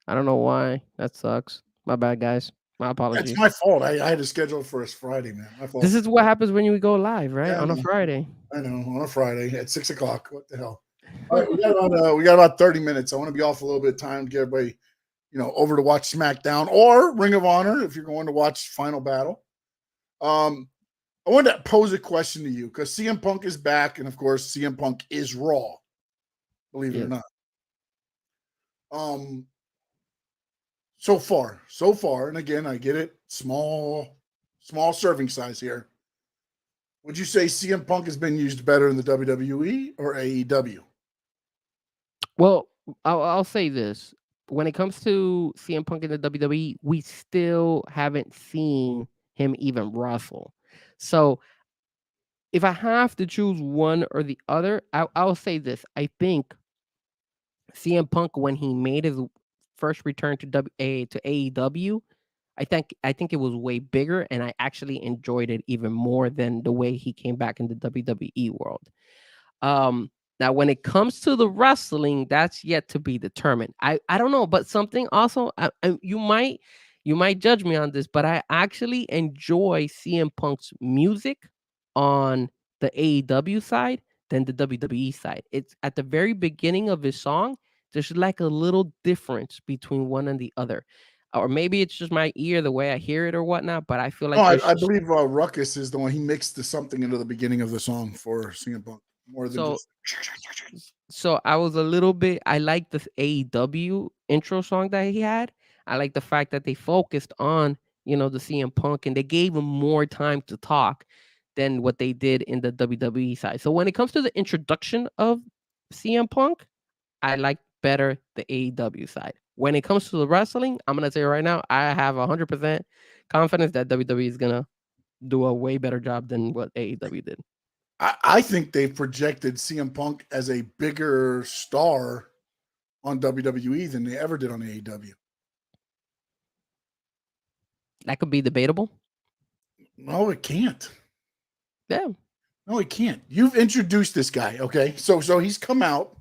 I don't know why. That sucks. My bad, guys. My apologies. It's my fault. I had to schedule for us Friday, man. My fault. This is what happens when you go live, right? On a Friday. I know, on a Friday at 6:00. What the hell? All right, we got about 30 minutes. I want to be off a little bit of time to get everybody, over to watch SmackDown or Ring of Honor if you're going to watch Final Battle. I wanted to pose a question to you because CM Punk is back, and of course, CM Punk is Raw. believe it Yeah. or not. So far, and again, I get it, small serving size here. Would you say CM Punk has been used better in the WWE or AEW? Well, I'll say this. When it comes to CM Punk in the WWE, we still haven't seen him even wrestle. So if I have to choose one or the other, I'll say this. I think CM Punk, when he made his first return to AEW, I think it was way bigger, and I actually enjoyed it even more than the way he came back in the WWE world. Now when it comes to the wrestling, that's yet to be determined. I don't know, but something also, you might judge me on this, but I actually enjoy CM Punk's music on the AEW side than the WWE side. It's at the very beginning of his song, there's like a little difference between one and the other. Or maybe it's just my ear, the way I hear it or whatnot, but I feel No, like I believe Ruckus is the one. He mixed something into the beginning of the song for CM Punk more than so just. so I was a little bit, I like the AEW intro song that he had. I like the fact that they focused on, the CM Punk, and they gave him more time to talk than what they did in the WWE side. So when it comes to the introduction of CM Punk, I like better the AEW side. When it comes to the wrestling, I'm gonna say right now, I have 100% confidence that WWE is gonna do a way better job than what AEW did. I think they've projected CM Punk as a bigger star on WWE than they ever did on AEW. That could be debatable. No, it can't. Yeah. No, it can't. You've introduced this guy, okay? So he's come out,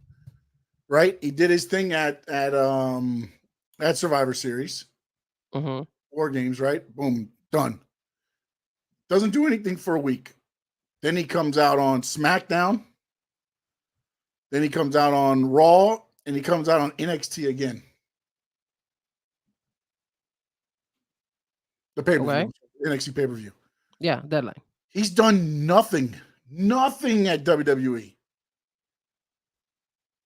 right? He did his thing at Survivor Series, Mm-hmm. War Games, right? Boom, done. Doesn't do anything for a week. Then he comes out on SmackDown. Then he comes out on Raw, and he comes out on NXT again. The pay-per-view, Okay. NXT pay-per-view. Yeah, deadline. He's done nothing at WWE.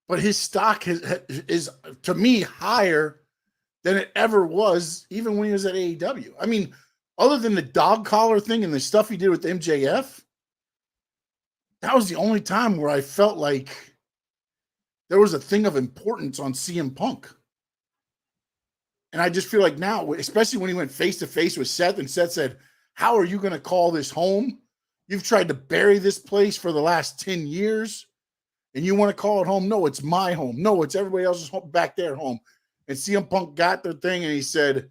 But his stock is, to me, higher than it ever was, even when he was at AEW. I mean, other than the dog collar thing and the stuff he did with MJF, that was the only time where I felt like there was a thing of importance on CM Punk. And I just feel like now, especially when he went face-to-face with Seth, and Seth said, "How are you going to call this home? You've tried to bury this place for the last 10 years, and you want to call it home? No, it's my home. No, it's everybody else's home, back there home." And CM Punk got their thing, and he said,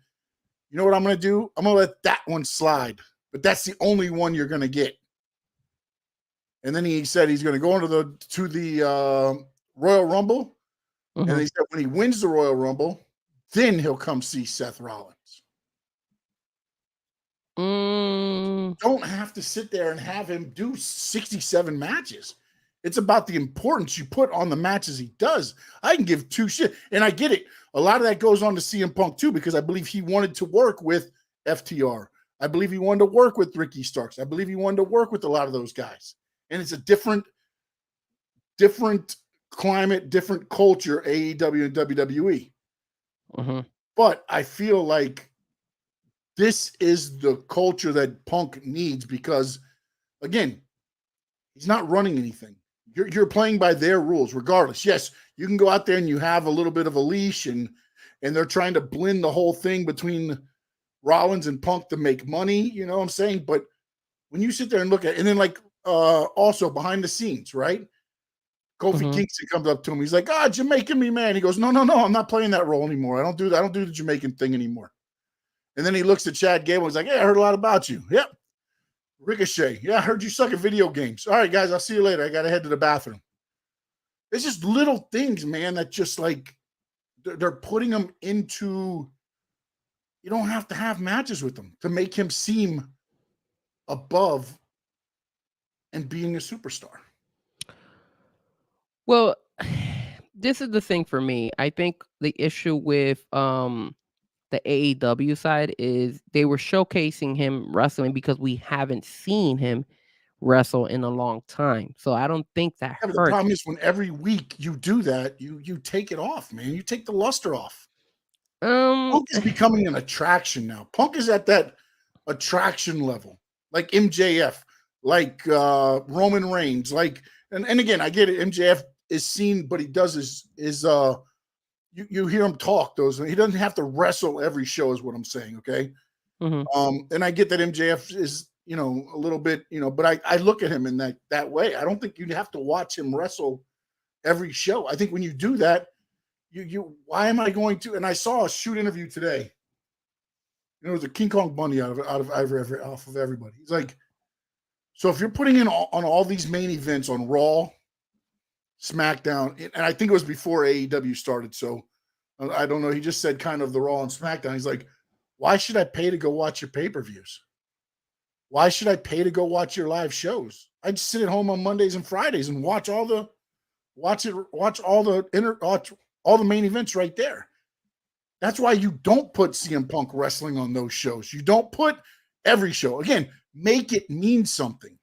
"You know what I'm going to do? I'm going to let that one slide, but that's the only one you're going to get." And then he said he's going to go into the Royal Rumble, Mm-hmm. and he said when he wins the Royal Rumble, then he'll come see Seth Rollins. Don't have to sit there and have him do 67 matches. It's about the importance you put on the matches he does. I can give two shit, and I get it. A lot of that goes on to CM Punk too, because I believe he wanted to work with FTR. I believe he wanted to work with Ricky Starks. I believe he wanted to work with a lot of those guys. And it's a different climate, different culture, AEW and WWE. Mm-hmm. But I feel like this is the culture that Punk needs because, again, he's not running anything. You're playing by their rules, regardless. Yes, you can go out there and you have a little bit of a leash, and they're trying to blend the whole thing between Rollins and Punk to make money. You know what I'm saying? But when you sit there and look at it, and then also behind the scenes, right? Kofi Kingston comes up to him. He's like, Jamaican me, man. He goes, no, I'm not playing that role anymore. I don't do that. I don't do the Jamaican thing anymore. And then he looks at Chad Gable. He's like, "Yeah, I heard a lot about you." Yep. Ricochet. "Yeah, I heard you suck at video games." "All right, guys, I'll see you later. I got to head to the bathroom." It's just little things, man, that just like they're putting him into. You don't have to have matches with him to make him seem above and being a superstar. Well, this is the thing for me. I think the issue with the AEW side is they were showcasing him wrestling because we haven't seen him wrestle in a long time. So I don't think that Yeah, but the hurts. problem is when every week you do that, you take it off, man. You take the luster off. Punk is becoming an attraction now. Punk is at that attraction level, like MJF, like Roman Reigns, like and again, I get it. MJF is seen, but he does his you hear him talk those. He doesn't have to wrestle every show, is what I'm saying. Okay. And I get that MJF is, a little bit, but I look at him in that way. I don't think you have to watch him wrestle every show. I think when you do that, why am I going to? And I saw a shoot interview today. It was a King Kong Bundy off of everybody. He's like, so if you're putting in on all these main events on Raw, SmackDown, and I think it was before AEW started, so I don't know. He just said kind of the Raw and SmackDown. He's like, why should I pay to go watch your pay-per-views? Why should I pay to go watch your live shows? I just sit at home on Mondays and Fridays and watch all the main events right there. That's why you don't put CM Punk wrestling on those shows. You don't put every show. Again, make it mean something.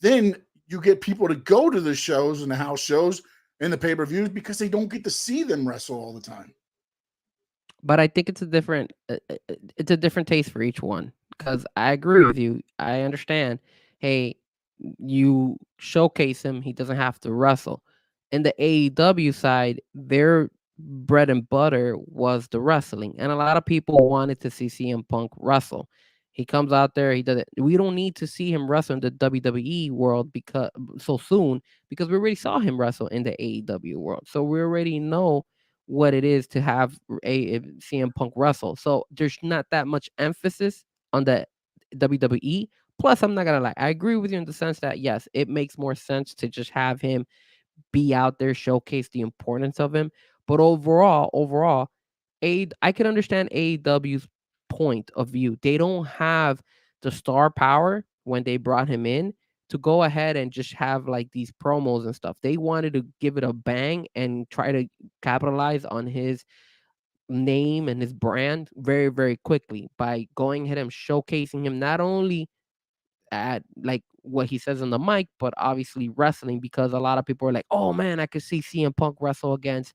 Then you get people to go to the shows and the house shows and the pay-per-views because they don't get to see them wrestle all the time. But I think it's a different taste for each one, because I agree with you. I understand. Hey, you showcase him, he doesn't have to wrestle. In the AEW side, their bread and butter was the wrestling, and a lot of people wanted to see CM Punk wrestle. He comes out there, he does it. We don't need to see him wrestle in the WWE world because so soon, because we already saw him wrestle in the AEW world. So we already know what it is to have a CM Punk wrestle. So there's not that much emphasis on the WWE. Plus, I'm not gonna lie, I agree with you in the sense that yes, it makes more sense to just have him be out there, showcase the importance of him. But overall, I can understand AEW's point of view. They don't have the star power when they brought him in to go ahead and just have like these promos and stuff. They wanted to give it a bang and try to capitalize on his name and his brand very, very quickly by going ahead and showcasing him not only at like what he says on the mic, but obviously wrestling, because a lot of people are like, oh man, I could see CM Punk wrestle against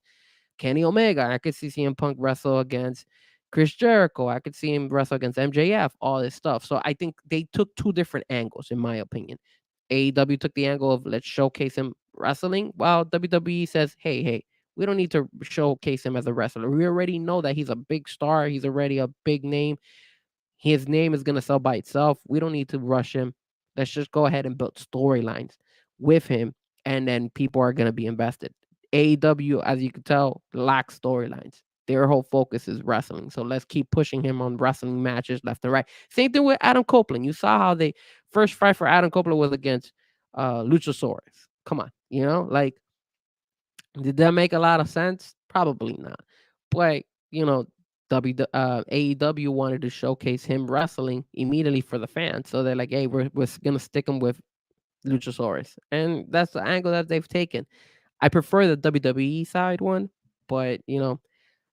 Kenny Omega. I could see CM Punk wrestle against Chris Jericho. I could see him wrestle against MJF, all this stuff. So I think they took two different angles, in my opinion. AEW took the angle of let's showcase him wrestling, while WWE says, hey, we don't need to showcase him as a wrestler. We already know that he's a big star. He's already a big name. His name is going to sell by itself. We don't need to rush him. Let's just go ahead and build storylines with him, and then people are going to be invested. AEW, as you can tell, lacks storylines. Their whole focus is wrestling. So let's keep pushing him on wrestling matches left and right. Same thing with Adam Copeland. You saw how they first fight for Adam Copeland was against Luchasaurus. Come on, like, did that make a lot of sense? Probably not. But AEW wanted to showcase him wrestling immediately for the fans. So they're like, hey, we're gonna stick him with Luchasaurus. And that's the angle that they've taken. I prefer the WWE side one, but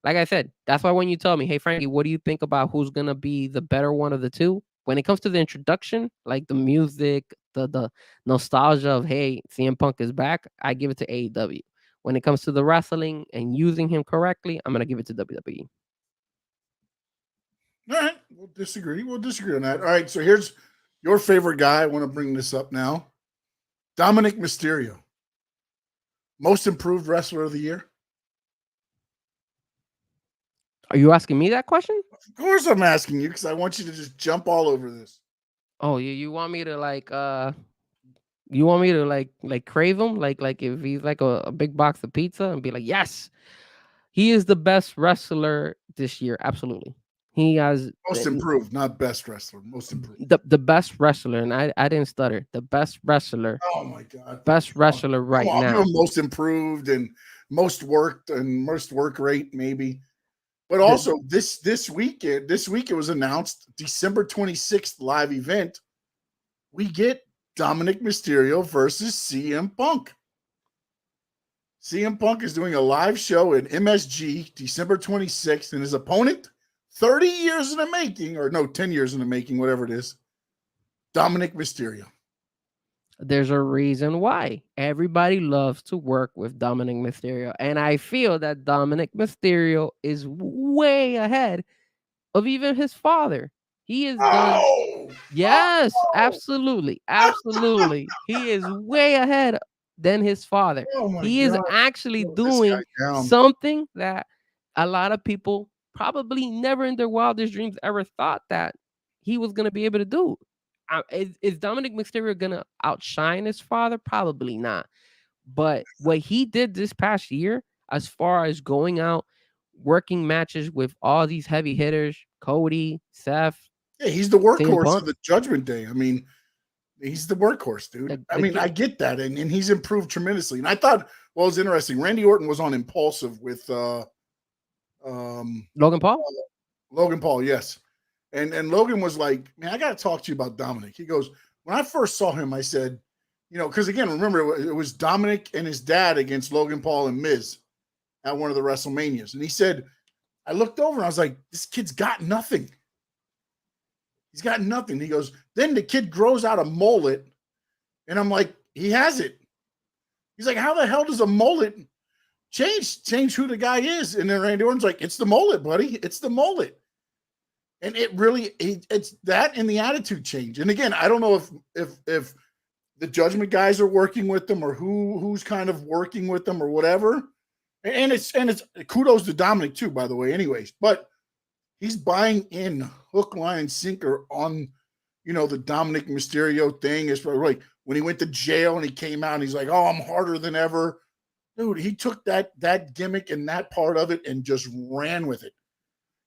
like I said, that's why when you tell me, hey Frankie, what do you think about who's gonna be the better one of the two? When it comes to the introduction, like the music, the nostalgia of hey, CM Punk is back, I give it to AEW. When it comes to the wrestling and using him correctly, I'm gonna give it to WWE. All right, we'll disagree. We'll disagree on that. All right, so here's your favorite guy. I want to bring this up now. Dominic Mysterio. Most improved wrestler of the year? Are you asking me that question? Of course I'm asking you, because I want you to just jump all over this. Oh, you want me to like crave him? Like if he's like a big box of pizza and be like, yes, he is the best wrestler this year. Absolutely. He has most improved, not best wrestler. Most improved. The best wrestler, and I didn't stutter. The best wrestler. Oh my god. Best wrestler right now. Most improved and most worked and most work rate, maybe. But also this week it was announced December 26th live event. We get Dominic Mysterio versus CM Punk. CM Punk is doing a live show in MSG December 26th, and his opponent, 30 years in the making, or no, 10 years in the making, whatever it is, Dominic Mysterio. There's a reason why everybody loves to work with Dominic Mysterio, and I feel that Dominic Mysterio is way ahead of even his father. He has done. Oh, Yes, oh, absolutely, absolutely. He is way ahead than his father. oh my He is God. actually Slow this guy doing down. something that a lot of people probably never in their wildest dreams ever thought that he was going to be able to do. Is Dominic Mysterio going to outshine his father? Probably not. But what he did this past year, as far as going out, working matches with all these heavy hitters, Cody, Seth, Yeah, he's the CM workhorse Punk, of the Judgment Day. I mean, he's the workhorse, dude. the, I the mean, kid, I get that, and he's improved tremendously. And I thought, well, it was interesting. Randy Orton was on Impulsive with um, Logan Paul. Logan Paul, yes. And Logan was like, man, I got to talk to you about Dominic. He goes, when I first saw him, I said, because again, remember, it was Dominic and his dad against Logan Paul and Miz at one of the WrestleManias. And he said, I looked over and I was like, this kid's got nothing. He's got nothing. He goes, then the kid grows out a mullet. And I'm like, he has it. He's like, how the hell does a mullet change who the guy is? And then Randy Orton's like, it's the mullet, buddy. It's the mullet. And it really, it's that and the attitude change. And again, I don't know if the Judgment guys are working with them or who's kind of working with them or whatever. And it's kudos to Dominic too, by the way, anyways. But he's buying in hook, line, and sinker on, the Dominic Mysterio thing. It's like when he went to jail and he came out and he's like, oh, I'm harder than ever. Dude, he took that gimmick and that part of it and just ran with it.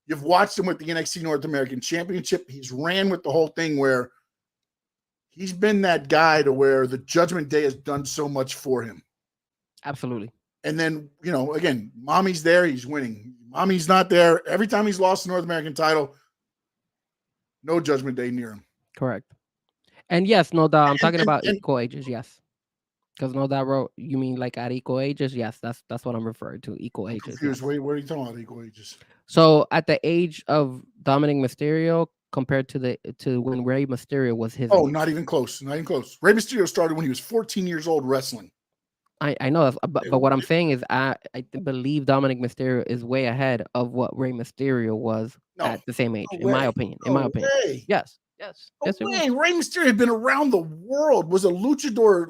You've watched him with the NXT North American Championship. He's ran with the whole thing where he's been that guy to where the Judgment Day has done so much for him. Absolutely. And then, again, Mommy's there, he's winning. Mommy's not there. Every time he's lost the North American title, no Judgment Day near him. Correct. And yes, no doubt. I'm talking about equal ages. Yes. Because no doubt, you mean like at equal ages? Yes, that's what I'm referring to. Equal ages. Confused. Yes. What are you talking about? Equal ages. So at the age of Dominic Mysterio compared to when Rey Mysterio was his. Oh, age. not even close. Not even close. Rey Mysterio started when he was 14 years old wrestling. I know, but what I'm saying is I believe Dominic Mysterio is way ahead of what Rey Mysterio was at the same age, in my opinion. Way. Yes. Way. Rey Mysterio had been around the world, was a luchador,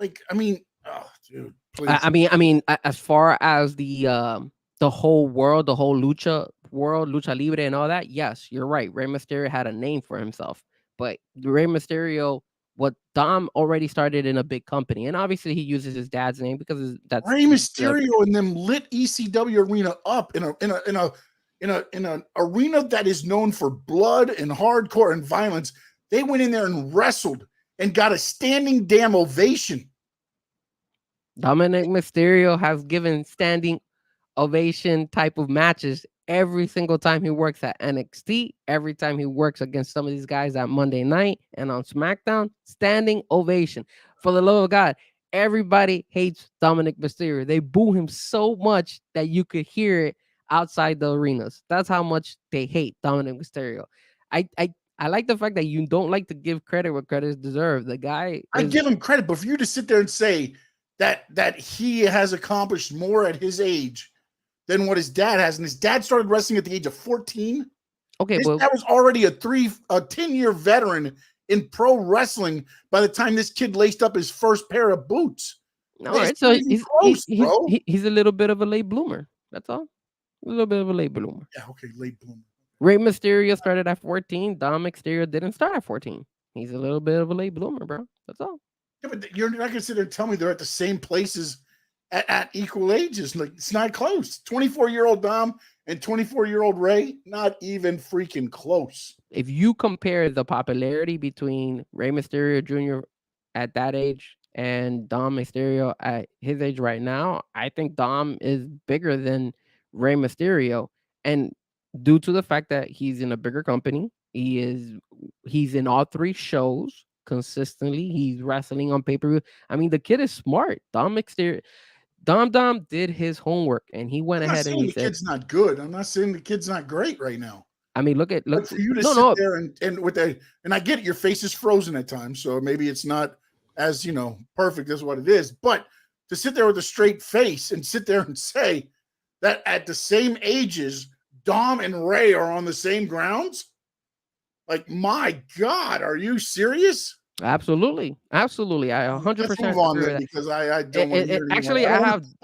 I mean, oh, dude. Please. I mean, as far as the whole world, the whole lucha world, lucha libre, and all that, yes, you're right. Rey Mysterio had a name for himself, but Rey Mysterio. What Dom already started in a big company, and obviously he uses his dad's name because that's Rey Mysterio and them lit ECW arena up in an arena that is known for blood and hardcore and violence. They went in there and wrestled and got a standing damn ovation. Dominic Mysterio has given standing ovation type of matches every single time he works at NXT, every time he works against some of these guys at Monday Night and on SmackDown, standing ovation. For the love of God, everybody hates Dominic Mysterio. They boo him so much that you could hear it outside the arenas. That's how much they hate Dominic Mysterio. I like the fact that you don't like to give credit where credit is deserved. The guy I give him credit, but for you to sit there and say that he has accomplished more at his age than what his dad has, and his dad started wrestling at the age of 14. Okay, his dad was already a 10-year veteran in pro wrestling by the time this kid laced up his first pair of boots. All right, so he's a little bit of a late bloomer. That's all. A little bit of a late bloomer. Yeah, okay, late bloomer. Rey Mysterio started at 14. Dom Mysterio didn't start at 14. He's a little bit of a late bloomer, bro. That's all. Yeah, but you're not going to sit there and tell me they're at the same places at equal ages. Like, it's not close. 24-year-old Dom and 24-year-old Rey, not even freaking close. If you compare the popularity between Rey Mysterio Jr. at that age and Dom Mysterio at his age right now, I think Dom is bigger than Rey Mysterio. And due to the fact that he's in a bigger company, he's in all three shows consistently. He's wrestling on pay-per-view. I mean, the kid is smart. Dom did his homework, and he went ahead and he said, the kid's not good. I'm not saying the kid's not great right now. I mean, look. But for you to No, sit no. there and with that, and I get it, your face is frozen at times, so maybe it's not as perfect as what it is. But to sit there with a straight face and sit there and say that at the same ages, Dom and Ray are on the same grounds, like, my God, are you serious? Absolutely. I Let's 100% move on agree with then, that. because I don't want to hear anymore. Actually, I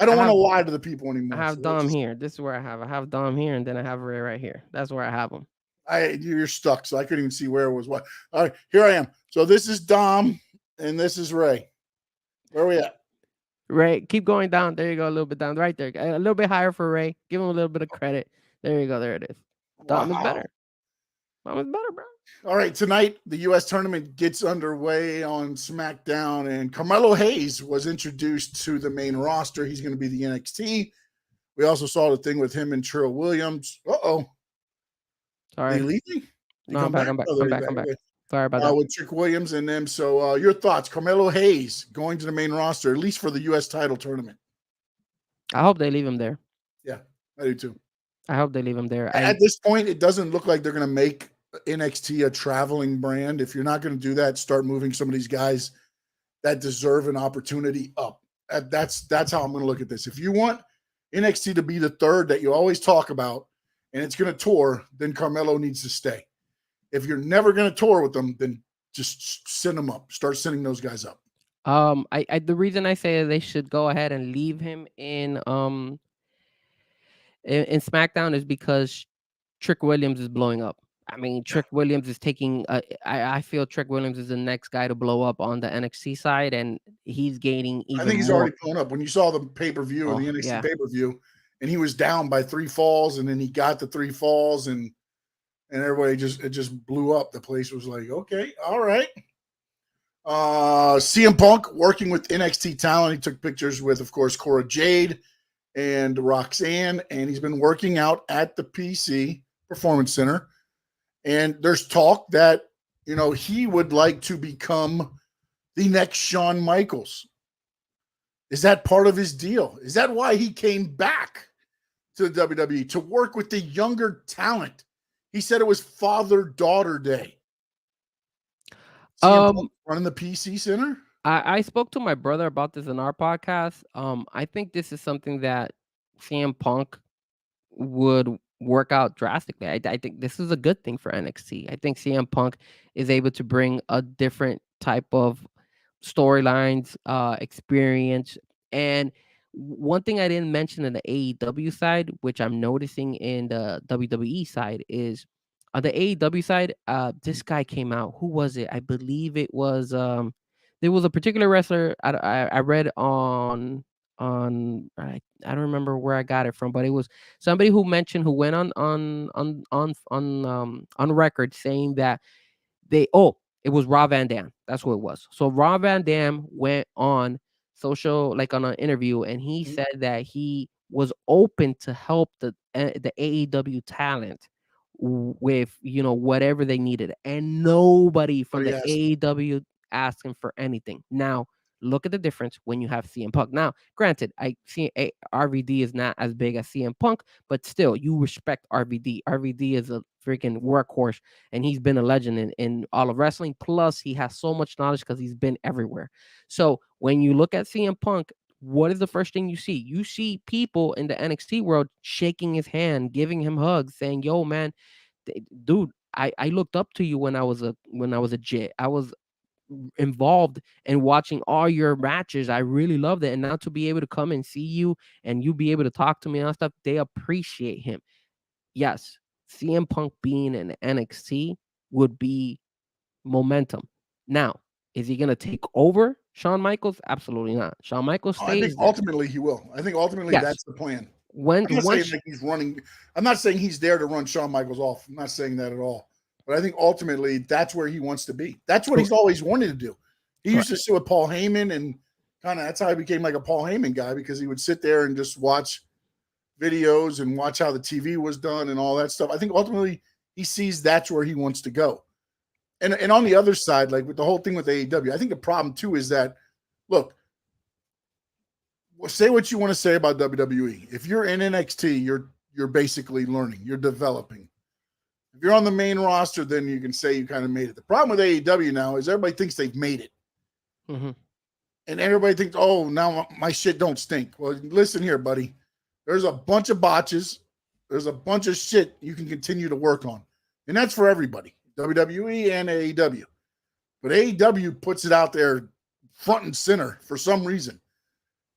don't want to lie to the people I anymore. have So let's Dom just, here. This is where I have Dom here, and then I have Ray right here. That's where I have him. you're stuck, so I couldn't even see where it was what. All right, here I am. So this is Dom, and this is Ray. Where are we at? Ray, keep going down. There you go. A little bit down. Right there. A little bit higher for Ray. Give him a little bit of credit. There you go. There it is. Dom is Wow. better. Dom is better, bro. All right, tonight the U.S. tournament gets underway on SmackDown, and Carmelo Hayes was introduced to the main roster. He's going to be the NXT. We also saw the thing with him and Trill Williams. Sorry. Did he leave me? No, I'm back. I'm back. I'm back. Okay. Sorry about that. With Trick Williams and them. So your thoughts, Carmelo Hayes going to the main roster, at least for the U.S. title tournament? I hope they leave him there. Yeah, I do too. I hope they leave him there. At this point, it doesn't look like they're going to make NXT a traveling brand. If you're not going to do that, start moving some of these guys that deserve an opportunity up. That's how I'm going to look at this. If you want NXT to be the third that you always talk about, and it's going to tour, then Carmelo needs to stay. If you're never going to tour with them, then just send them up. Start sending those guys up. The reason I say they should go ahead and leave him in SmackDown is because Trick Williams is blowing up. I mean, Trick Williams is taking. I feel Trick Williams is the next guy to blow up on the NXT side, and he's gaining even. I think he's already blown up. When you saw the pay-per-view, the NXT pay-per-view, and he was down by 3 falls, and then he got the 3 falls, and everybody it just blew up. The place was like, okay, all right. CM Punk working with NXT talent. He took pictures with, of course, Cora Jade and Roxanne, and he's been working out at the PC Performance Center. And there's talk that, he would like to become the next Shawn Michaels. Is that part of his deal? Is that why he came back to the WWE, to work with the younger talent? He said it was Father-Daughter Day. Running the PC Center? I spoke to my brother about this in our podcast. I think this is something that CM Punk would work out drastically. I think this is a good thing for NXT. I think CM Punk is able to bring a different type of storylines, experience. And one thing I didn't mention in the AEW side, which I'm noticing in the WWE side, is on the AEW side, this guy came out. Who was it? I believe it was there was a particular wrestler I read on I don't remember where I got it from, but it was somebody who went on record saying that it was Rob Van Dam. That's what it was. So Rob Van Dam went on on an interview, and he said that he was open to help the AEW talent with whatever they needed, and nobody from the AEW asked him for anything. Now look at the difference when you have CM Punk. Now, granted, I see RVD is not as big as CM Punk, but still, you respect RVD. RVD is a freaking workhorse, and he's been a legend in all of wrestling. Plus, he has so much knowledge because he's been everywhere. So when you look at CM Punk, what is the first thing you see? You see people in the NXT world shaking his hand, giving him hugs, saying, "Yo, man, dude, I looked up to you when I was a jit. I was involved in watching all your matches. I really loved it. And now to be able to come and see you and you be able to talk to me and stuff, they appreciate him." Yes, CM Punk being in NXT would be momentum. Now, is he going to take over Shawn Michaels? Absolutely not. Shawn Michaels stays. I think ultimately he will. I think ultimately that's the plan. I'm not saying like he's running. I'm not saying he's there to run Shawn Michaels off. I'm not saying that at all. But I think ultimately that's where he wants to be. That's what he's always wanted to do. He used to sit with Paul Heyman, and kind of that's how he became like a Paul Heyman guy, because he would sit there and just watch videos and watch how the TV was done and all that stuff. I think ultimately he sees that's where he wants to go. And on the other side, like with the whole thing with AEW, I think the problem too is that, look, say what you want to say about WWE. If you're in NXT, you're basically learning, you're developing. If you're on the main roster, then you can say you kind of made it. The problem with AEW now is everybody thinks they've made it. Mm-hmm. And everybody thinks, oh, now my shit don't stink. Well, listen here, buddy. There's a bunch of botches. There's a bunch of shit you can continue to work on. And that's for everybody, WWE and AEW. But AEW puts it out there front and center for some reason.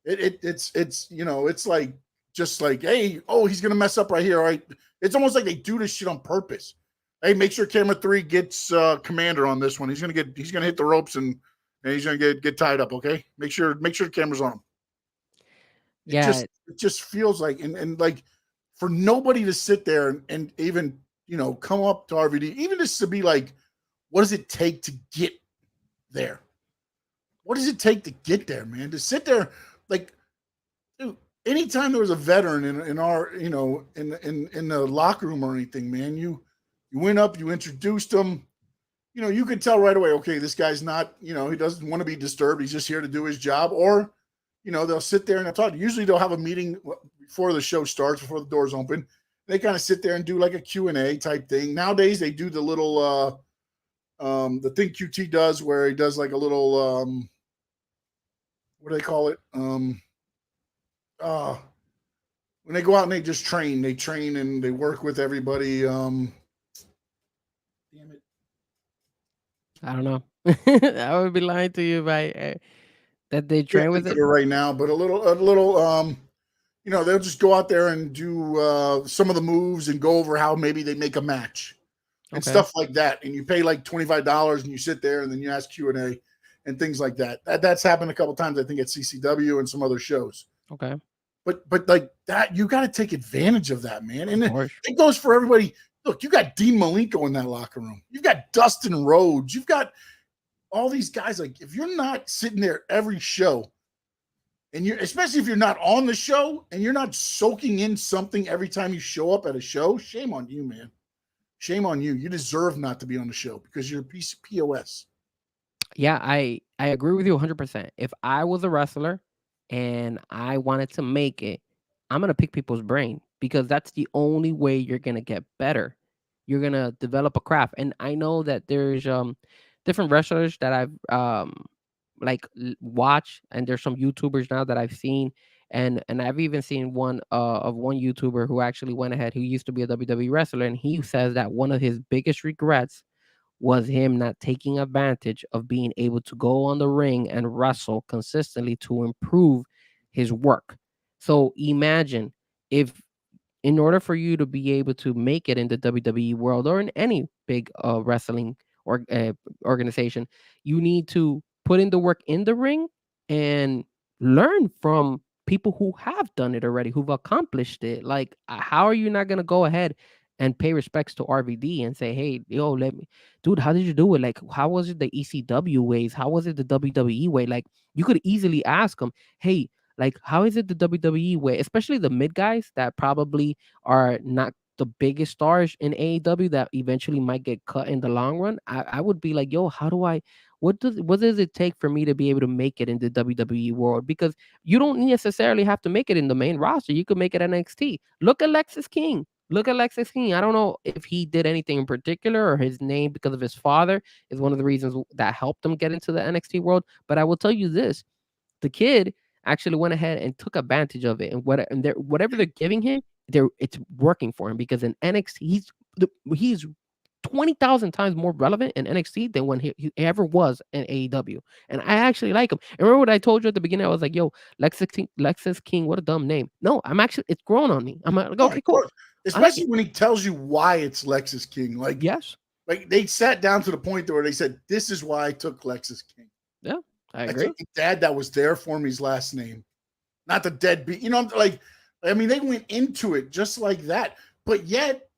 It's you know, it's like just like, hey, oh, he's gonna mess up right here. All right. It's almost like they do this shit on purpose. Hey, make sure camera 3 gets Commander on this one. He's gonna hit the ropes and he's gonna get tied up. Okay, make sure the camera's on him. Yeah, It just feels like and like for nobody to sit there and even, you know, come up to RVD, even just to be like, what does it take to get there? What does it take to get there, man? To sit there, like, dude, anytime there was a veteran in our, you know, in the locker room or anything, man, you went up, you introduced him, you know, you could tell right away, okay, this guy's not, you know, he doesn't want to be disturbed. He's just here to do his job. Or, you know, they'll sit there and they'll talk. Usually they'll have a meeting before the show starts, before the doors open. They kind of sit there and do like a Q&A type thing. Nowadays they do the little, the thing QT does where he does like a little, what do they call it? When they go out and they just train and they work with everybody. Damn it. I don't know. I would be lying to you if that they train with it right now, but a little, you know, they'll just go out there and do some of the moves and go over how maybe they make a match and stuff like that. And you pay like $25 and you sit there and then you ask Q&A and things like that. That's happened a couple times, I think, at CCW and some other shows. Okay. But like that, you got to take advantage of that, man. And it goes for everybody. Look, you got Dean Malenko in that locker room. You've got Dustin Rhodes. You've got all these guys. Like, if you're not sitting there every show, and especially if you're not on the show and you're not soaking in something every time you show up at a show, shame on you, man. Shame on you. You deserve not to be on the show because you're a piece of POS. Yeah, I agree with you 100%. If I was a wrestler and I wanted to make it, I'm going to pick people's brain because that's the only way you're going to get better. You're going to develop a craft. And I know that there's different wrestlers that I've watch, and there's some YouTubers now that I've seen, and I've even seen one YouTuber who actually went ahead, who used to be a WWE wrestler, and he says that one of his biggest regrets was him not taking advantage of being able to go on the ring and wrestle consistently to improve his work. So imagine if, in order for you to be able to make it in the WWE world or in any big wrestling or organization, you need to put in the work in the ring and learn from people who have done it already, who've accomplished it. Like, how are you not going to go ahead and pay respects to RVD and say, hey, yo, dude, how did you do it? Like, how was it the ECW ways? How was it the WWE way? Like, you could easily ask them, hey, like, how is it the WWE way? Especially the mid guys that probably are not the biggest stars in AEW that eventually might get cut in the long run. I would be like, yo, what does it take for me to be able to make it in the WWE world? Because you don't necessarily have to make it in the main roster. You could make it NXT. Look at Lexis King. I don't know if he did anything in particular or his name, because of his father, is one of the reasons that helped him get into the NXT world. But I will tell you this, the kid actually went ahead and took advantage of it. And whatever they're giving him, it's working for him, because in NXT, he's 20,000 times more relevant in NXT than when he ever was in AEW. And I actually like him. And remember what I told you at the beginning? I was like, yo, Lexis King, what a dumb name. No, it's grown on me. I'm like, okay, cool. Especially when he tells you why it's Lexis King. Like, yes. Like, they sat down to the point where they said, this is why I took Lexis King. Yeah, I agree. took the dad that was there for me's last name. Not the deadbeat. You know, like, I mean, they went into it just like that. But yet,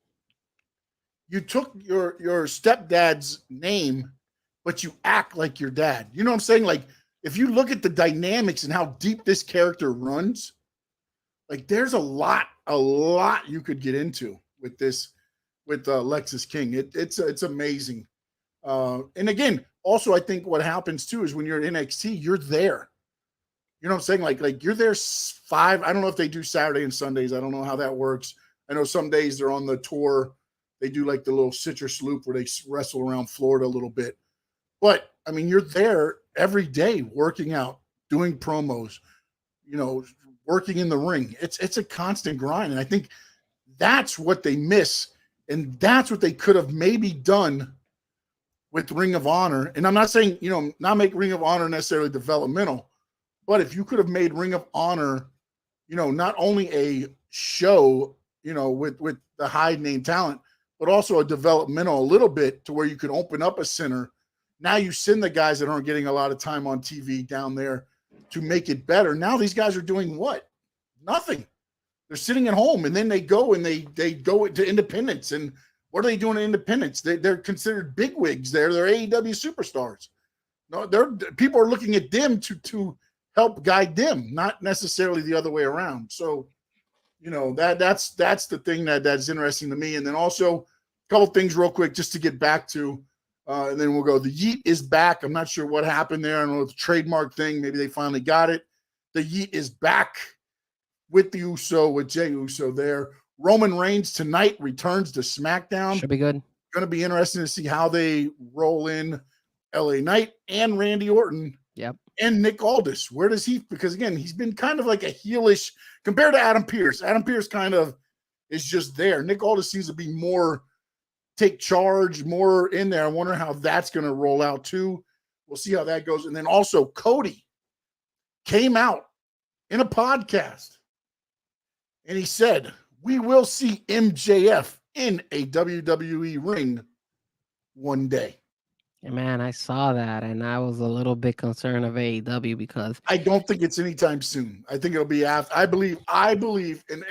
you took your stepdad's name, but you act like your dad. You know what I'm saying? Like, if you look at the dynamics and how deep this character runs, like, there's a lot you could get into with this, with Lexis King. It's amazing. And again, also, I think what happens too is when you're at NXT, you're there. You know what I'm saying? Like you're there 5. I don't know if they do Saturday and Sundays. I don't know how that works. I know some days they're on the tour. they do like the little citrus loop where they wrestle around Florida a little bit. But I mean, you're there every day working out, doing promos, working in the ring. It's a constant grind. And I think that's what they miss. And that's what they could have maybe done with Ring of Honor. And I'm not saying, not make Ring of Honor necessarily developmental, but if you could have made Ring of Honor, not only a show, with the high name talent, but also a developmental a little bit to where you could open up a center. Now you send the guys that aren't getting a lot of time on TV down there to make it better. Now these guys are doing what? Nothing. They're sitting at home, and then they go and they go to Independence. And what are they doing at Independence? They're considered bigwigs. They're AEW superstars. No, people are looking at them to help guide them, not necessarily the other way around. So, that's the thing that's interesting to me. And then also a couple things real quick just to get back to, and then we'll go. The Yeet is back. I'm not sure what happened there. I don't know, the trademark thing. Maybe they finally got it. The Yeet is back with the Uso, with Jey Uso there. Roman Reigns tonight returns to SmackDown. Should be good. Going to be interesting to see how they roll in LA Knight and Randy Orton. Yep. And Nick Aldis. Where does he, because again, he's been kind of like a heelish compared to Adam Pearce. Adam Pearce kind of is just there. Nick Aldis seems to be more take charge, more in there. I wonder how that's going to roll out too. We'll see how that goes. And then also Cody came out in a podcast and he said, we will see MJF in a WWE ring one day. Man, I saw that, and I was a little bit concerned of AEW because I don't think it's anytime soon. I think it'll be after. I believe, and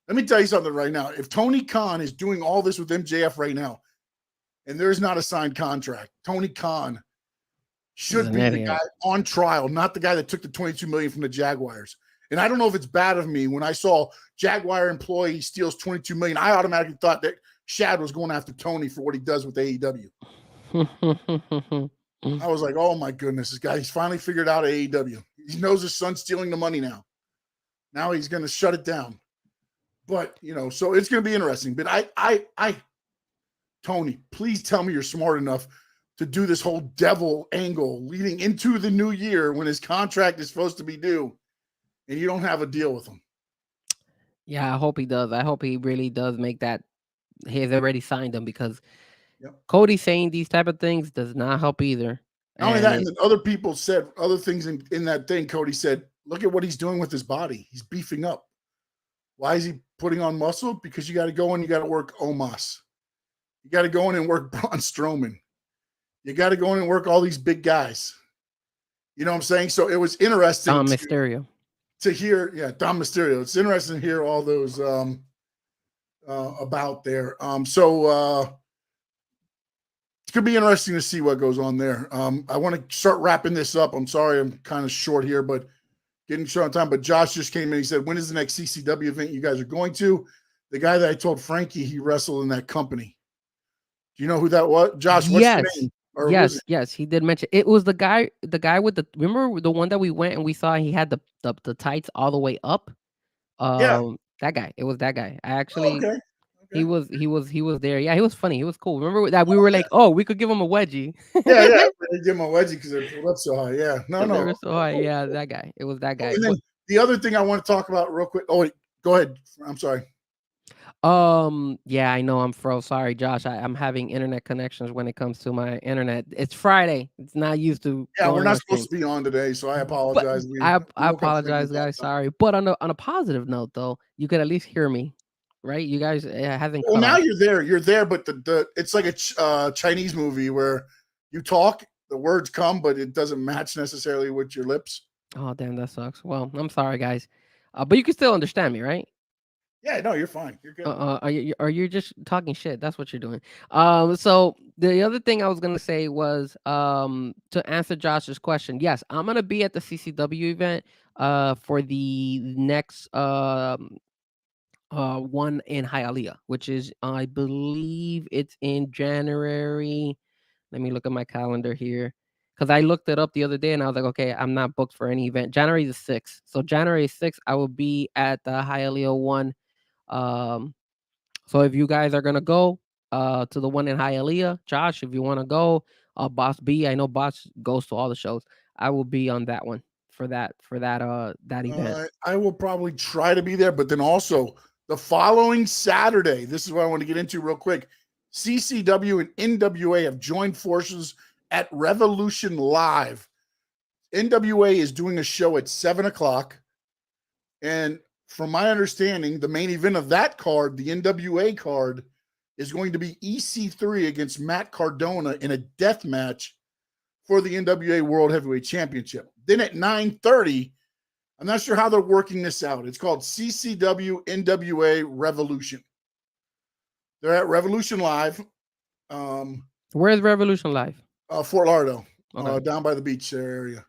let me tell you something right now. If Tony Khan is doing all this with MJF right now, and there's not a signed contract, Tony Khan should be the guy on trial, not the guy that took the $22 million from the Jaguars. And I don't know if it's bad of me when I saw Jaguar employee steals $22 million. I automatically thought that Shad was going after Tony for what he does with AEW. I was like, oh my goodness, this guy, he's finally figured out AEW. He knows his son's stealing the money now. Now he's going to shut it down. But, so it's going to be interesting. But I, Tony, please tell me you're smart enough to do this whole devil angle leading into the new year when his contract is supposed to be due and you don't have a deal with him. Yeah, I hope he does. I hope he really does make that. He has already signed them because Cody saying these type of things does not help either. Not only that, and then other people said other things in that thing. Cody said, look at what he's doing with his body. He's beefing up. Why is he putting on muscle? Because you got to go in, you got to work Omos. You got to go in and work Braun Strowman. You got to go in and work all these big guys. You know what I'm saying? So it was interesting. Dom Mysterio. To hear, Dom Mysterio. It's interesting to hear all those about there. So it's going to be interesting to see what goes on there. I want to start wrapping this up. I'm sorry I'm kind of short here, but getting short on time. But Josh just came in. He said, when is the next CCW event you guys are going to? The guy that I told Frankie he wrestled in that company. Do you know who that was? Josh, what's the name? Or yes, he did mention it was the guy with the, remember the one that we went and we saw he had the tights all the way up? That guy. It was that guy. I actually okay. He was there. Yeah, he was funny. He was cool. Remember that we were like, oh, we could give him a wedgie. yeah. They give him a wedgie because they're pulled up so high. Yeah. No. They were so high. Yeah, that guy. It was that guy. And then the other thing I want to talk about real quick. Oh, wait, go ahead. I'm sorry. Yeah, I know I'm froze. Sorry, Josh. I'm having internet connections when it comes to my internet. It's Friday. It's not used to. Yeah, we're not supposed to be on today, so I apologize. I apologize, guys. Sorry. But on a positive note, though, you could at least hear me, right? You guys hasn't. Well, now you're there. You're there, but the it's like a Chinese movie where you talk, the words come, but it doesn't match necessarily with your lips. Oh, damn, that sucks. Well, I'm sorry, guys. But you can still understand me, right? Yeah, no, you're fine. You're good. Are you just talking shit? That's what you're doing. So the other thing I was gonna say was to answer Josh's question. Yes, I'm gonna be at the CCW event for the next one in Hialeah, which is I believe it's in January. Let me look at my calendar here. Because I looked it up the other day and I was like, okay, I'm not booked for any event. January the 6th. So January 6th, I will be at the Hialeah one. So if you guys are gonna go to the one in Hialeah, Josh, if you want to go, Boss B, I know Boss goes to all the shows. I will be on that one that event. I will probably try to be there, but then also the following Saturday, this is what I want to get into real quick. CCW and NWA have joined forces at Revolution Live. NWA is doing a show at 7:00. And from my understanding, the main event of that card, the NWA card, is going to be EC3 against Matt Cardona in a death match for the NWA World Heavyweight Championship. Then at 9:30, I'm not sure how they're working this out. It's called CCW NWA Revolution. They're at Revolution Live. Where's Revolution Live? Fort Lauderdale, Okay. down by the beach area.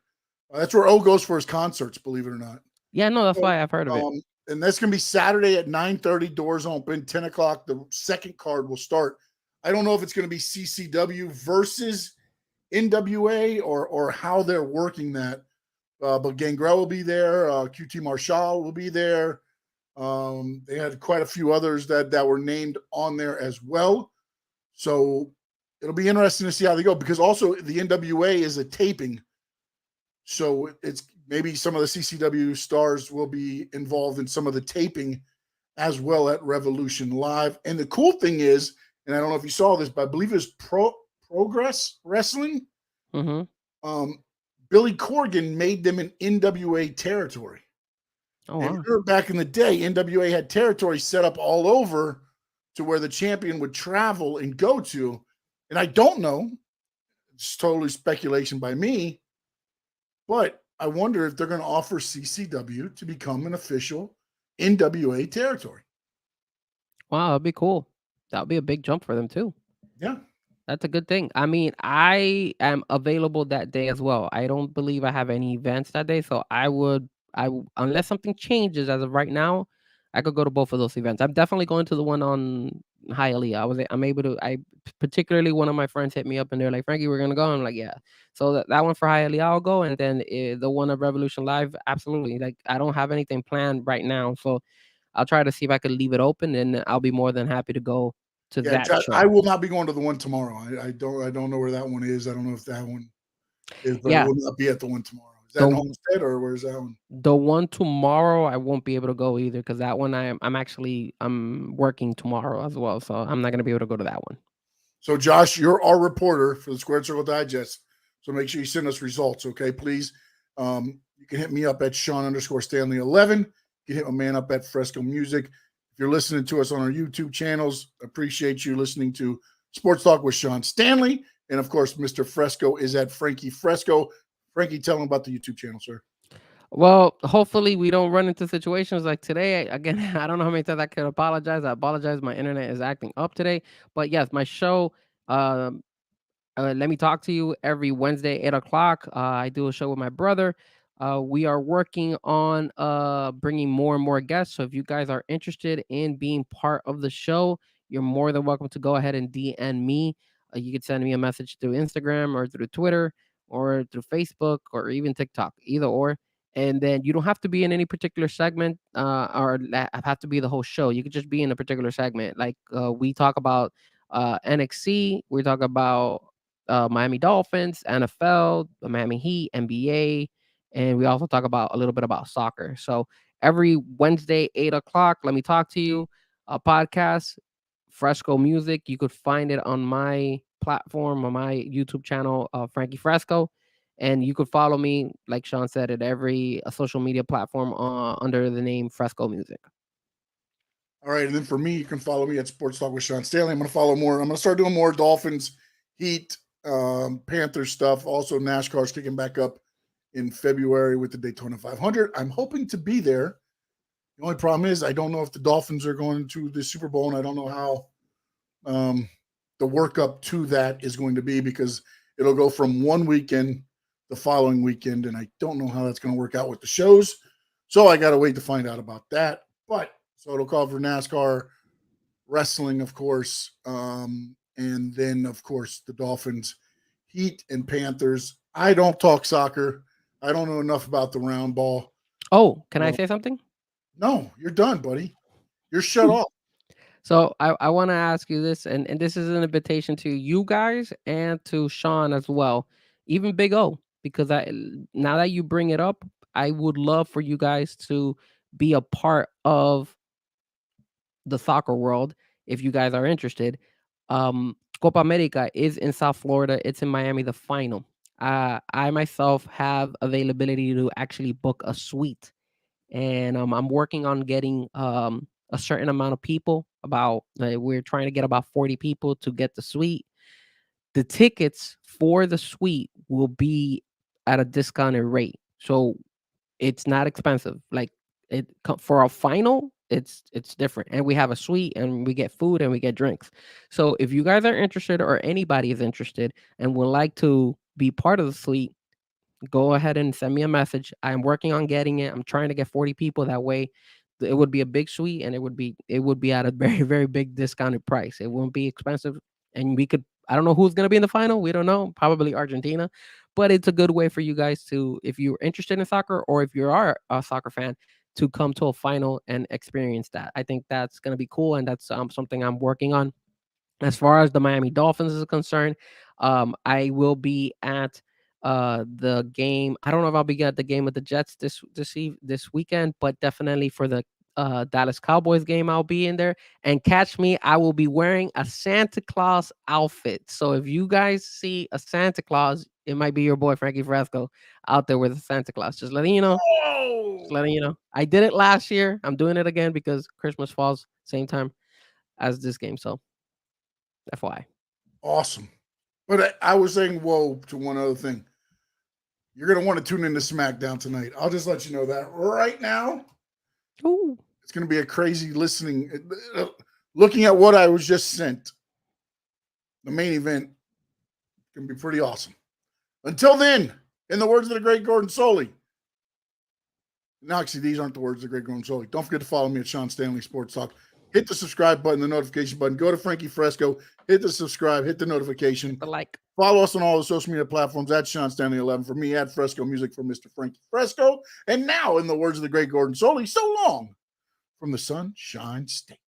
That's where O goes for his concerts, believe it or not. Yeah, no, that's why I've heard of it. And that's going to be Saturday at 9:30, doors open, 10:00. The second card will start. I don't know if it's going to be CCW versus NWA or how they're working that. But Gangrel will be there. QT Marshall will be there. They had quite a few others that were named on there as well. So it'll be interesting to see how they go, because also the NWA is a taping. So it's maybe some of the CCW stars will be involved in some of the taping as well at Revolution Live. And the cool thing is, and I don't know if you saw this, but I believe it's Progress Wrestling. Mm-hmm. Billy Corgan made them an NWA territory. Oh, And wow. remember back in the day, NWA had territories set up all over to where the champion would travel and go to. And I don't know, it's totally speculation by me, but I wonder if they're going to offer CCW to become an official NWA territory. Wow, that'd be cool. That'd be a big jump for them too. Yeah. That's a good thing. I mean, I am available that day as well. I don't believe I have any events that day, so unless something changes as of right now, I could go to both of those events. I'm definitely going to the one on Hialeah. I'm able to. I particularly one of my friends hit me up and they're like, "Frankie, we're gonna go." I'm like, "Yeah." So that one for Hialeah, I'll go, and then the one of Revolution Live, absolutely. Like, I don't have anything planned right now, so I'll try to see if I could leave it open, and I'll be more than happy to go to Yeah, that show. I will not be going to the one tomorrow. I don't know where that one is. I don't know if that one is, but I Yeah. will not be at the one tomorrow. Is that in Homestead or where's that one? The one tomorrow, I won't be able to go either, because that one I'm working tomorrow as well, so I'm not gonna be able to go to that one. So, Josh, you're our reporter for the Squared Circle Digest. So make sure you send us results, okay? Please. You can hit me up at Sean_Stanley11. You can hit my man up at Frezko Music. If you're listening to us on our YouTube channels, appreciate you listening to Sports Talk with Sean Stanley. And, of course, Mr. Frezko is at Frankie Frezko. Frankie, tell him about the YouTube channel, sir. Well, hopefully we don't run into situations like today. Again, I don't know how many times I can apologize. I apologize. My internet is acting up today. But yes, my show, Let Me Talk to You, every Wednesday, 8:00. I do a show with my brother. We are working on bringing more and more guests. So if you guys are interested in being part of the show, you're more than welcome to go ahead and DM me. You could send me a message through Instagram or through Twitter or through Facebook or even TikTok, either or. And then you don't have to be in any particular segment have to be the whole show. You could just be in a particular segment. Like we talk about NXT, we talk about Miami Dolphins, NFL, the Miami Heat, NBA, and we also talk about a little bit about soccer. So every Wednesday, 8:00, Let Me Talk to You, a podcast, Frezko Music. You could find it on my platform, on my YouTube channel, Frankie Frezko. And you could follow me, like Sean said, at every social media platform under the name Frezko Music. All right. And then for me, you can follow me at Sports Talk with Sean Stanley. I'm going to follow more. I'm going to start doing more Dolphins, Heat, Panthers stuff. Also, NASCAR's kicking back up in February with the Daytona 500. I'm hoping to be there. The only problem is I don't know if the Dolphins are going to the Super Bowl, and I don't know how the workup to that is going to be, because it'll go from one weekend the following weekend, and I don't know how that's going to work out with the shows. So I got to wait to find out about that. But so it'll call for NASCAR, wrestling, of course, and then, of course, the Dolphins, Heat, and Panthers. I don't talk soccer. I don't know enough about the round ball. Oh, can I say something? No, you're done, buddy. You're shut off. So I want to ask you this, and this is an invitation to you guys and to Sean as well, even Big O, because now that you bring it up, I would love for you guys to be a part of the soccer world if you guys are interested. Copa America is in South Florida. It's in Miami, the final. I myself have availability to actually book a suite, and I'm working on getting a certain amount of people. We're trying to get about 40 people to get the suite. The tickets for the suite will be at a discounted rate, so it's not expensive. Like for a final, it's different, and we have a suite, and we get food, and we get drinks. So if you guys are interested, or anybody is interested and would like to be part of the suite, go ahead and send me a message. I'm working on getting it. I'm trying to get 40 people. That way, it would be a big suite, and it would be at a very, very big discounted price. It won't be expensive, and we could. I don't know who's gonna be in the final. We don't know. Probably Argentina, but it's a good way for you guys to, if you're interested in soccer, or if you are a soccer fan, to come to a final and experience that. I think that's gonna be cool, and that's something I'm working on. As far as the Miami Dolphins is concerned, I will be at the game. I don't know if I'll be at the game with the Jets this weekend, but definitely for the Dallas Cowboys game, I'll be in there. And catch me, I will be wearing a Santa Claus outfit. So if you guys see a Santa Claus, it might be your boy Frankie Frezko out there with a Santa Claus. Just letting you know. Just letting you know. I did it last year. I'm doing it again because Christmas falls same time as this game. So FYI. Awesome. But I was saying whoa to one other thing. You're going to want to tune into SmackDown tonight. I'll just let you know that right now. Ooh. It's going to be a crazy listening. Looking at what I was just sent, the main event can be pretty awesome. Until then, in the words of the great Gordon Soley. Now, actually, these aren't the words of the great Gordon Soley. Don't forget to follow me at Sean Stanley Sports Talk. Hit the subscribe button, the notification button. Go to Frankie Frezko. Hit the subscribe. Hit the notification. The like. Follow us on all the social media platforms at Sean Stanley 11. For me, at Frezko Music for Mr. Frankie Frezko. And now, in the words of the great Gordon Soley, so long from the Sunshine State.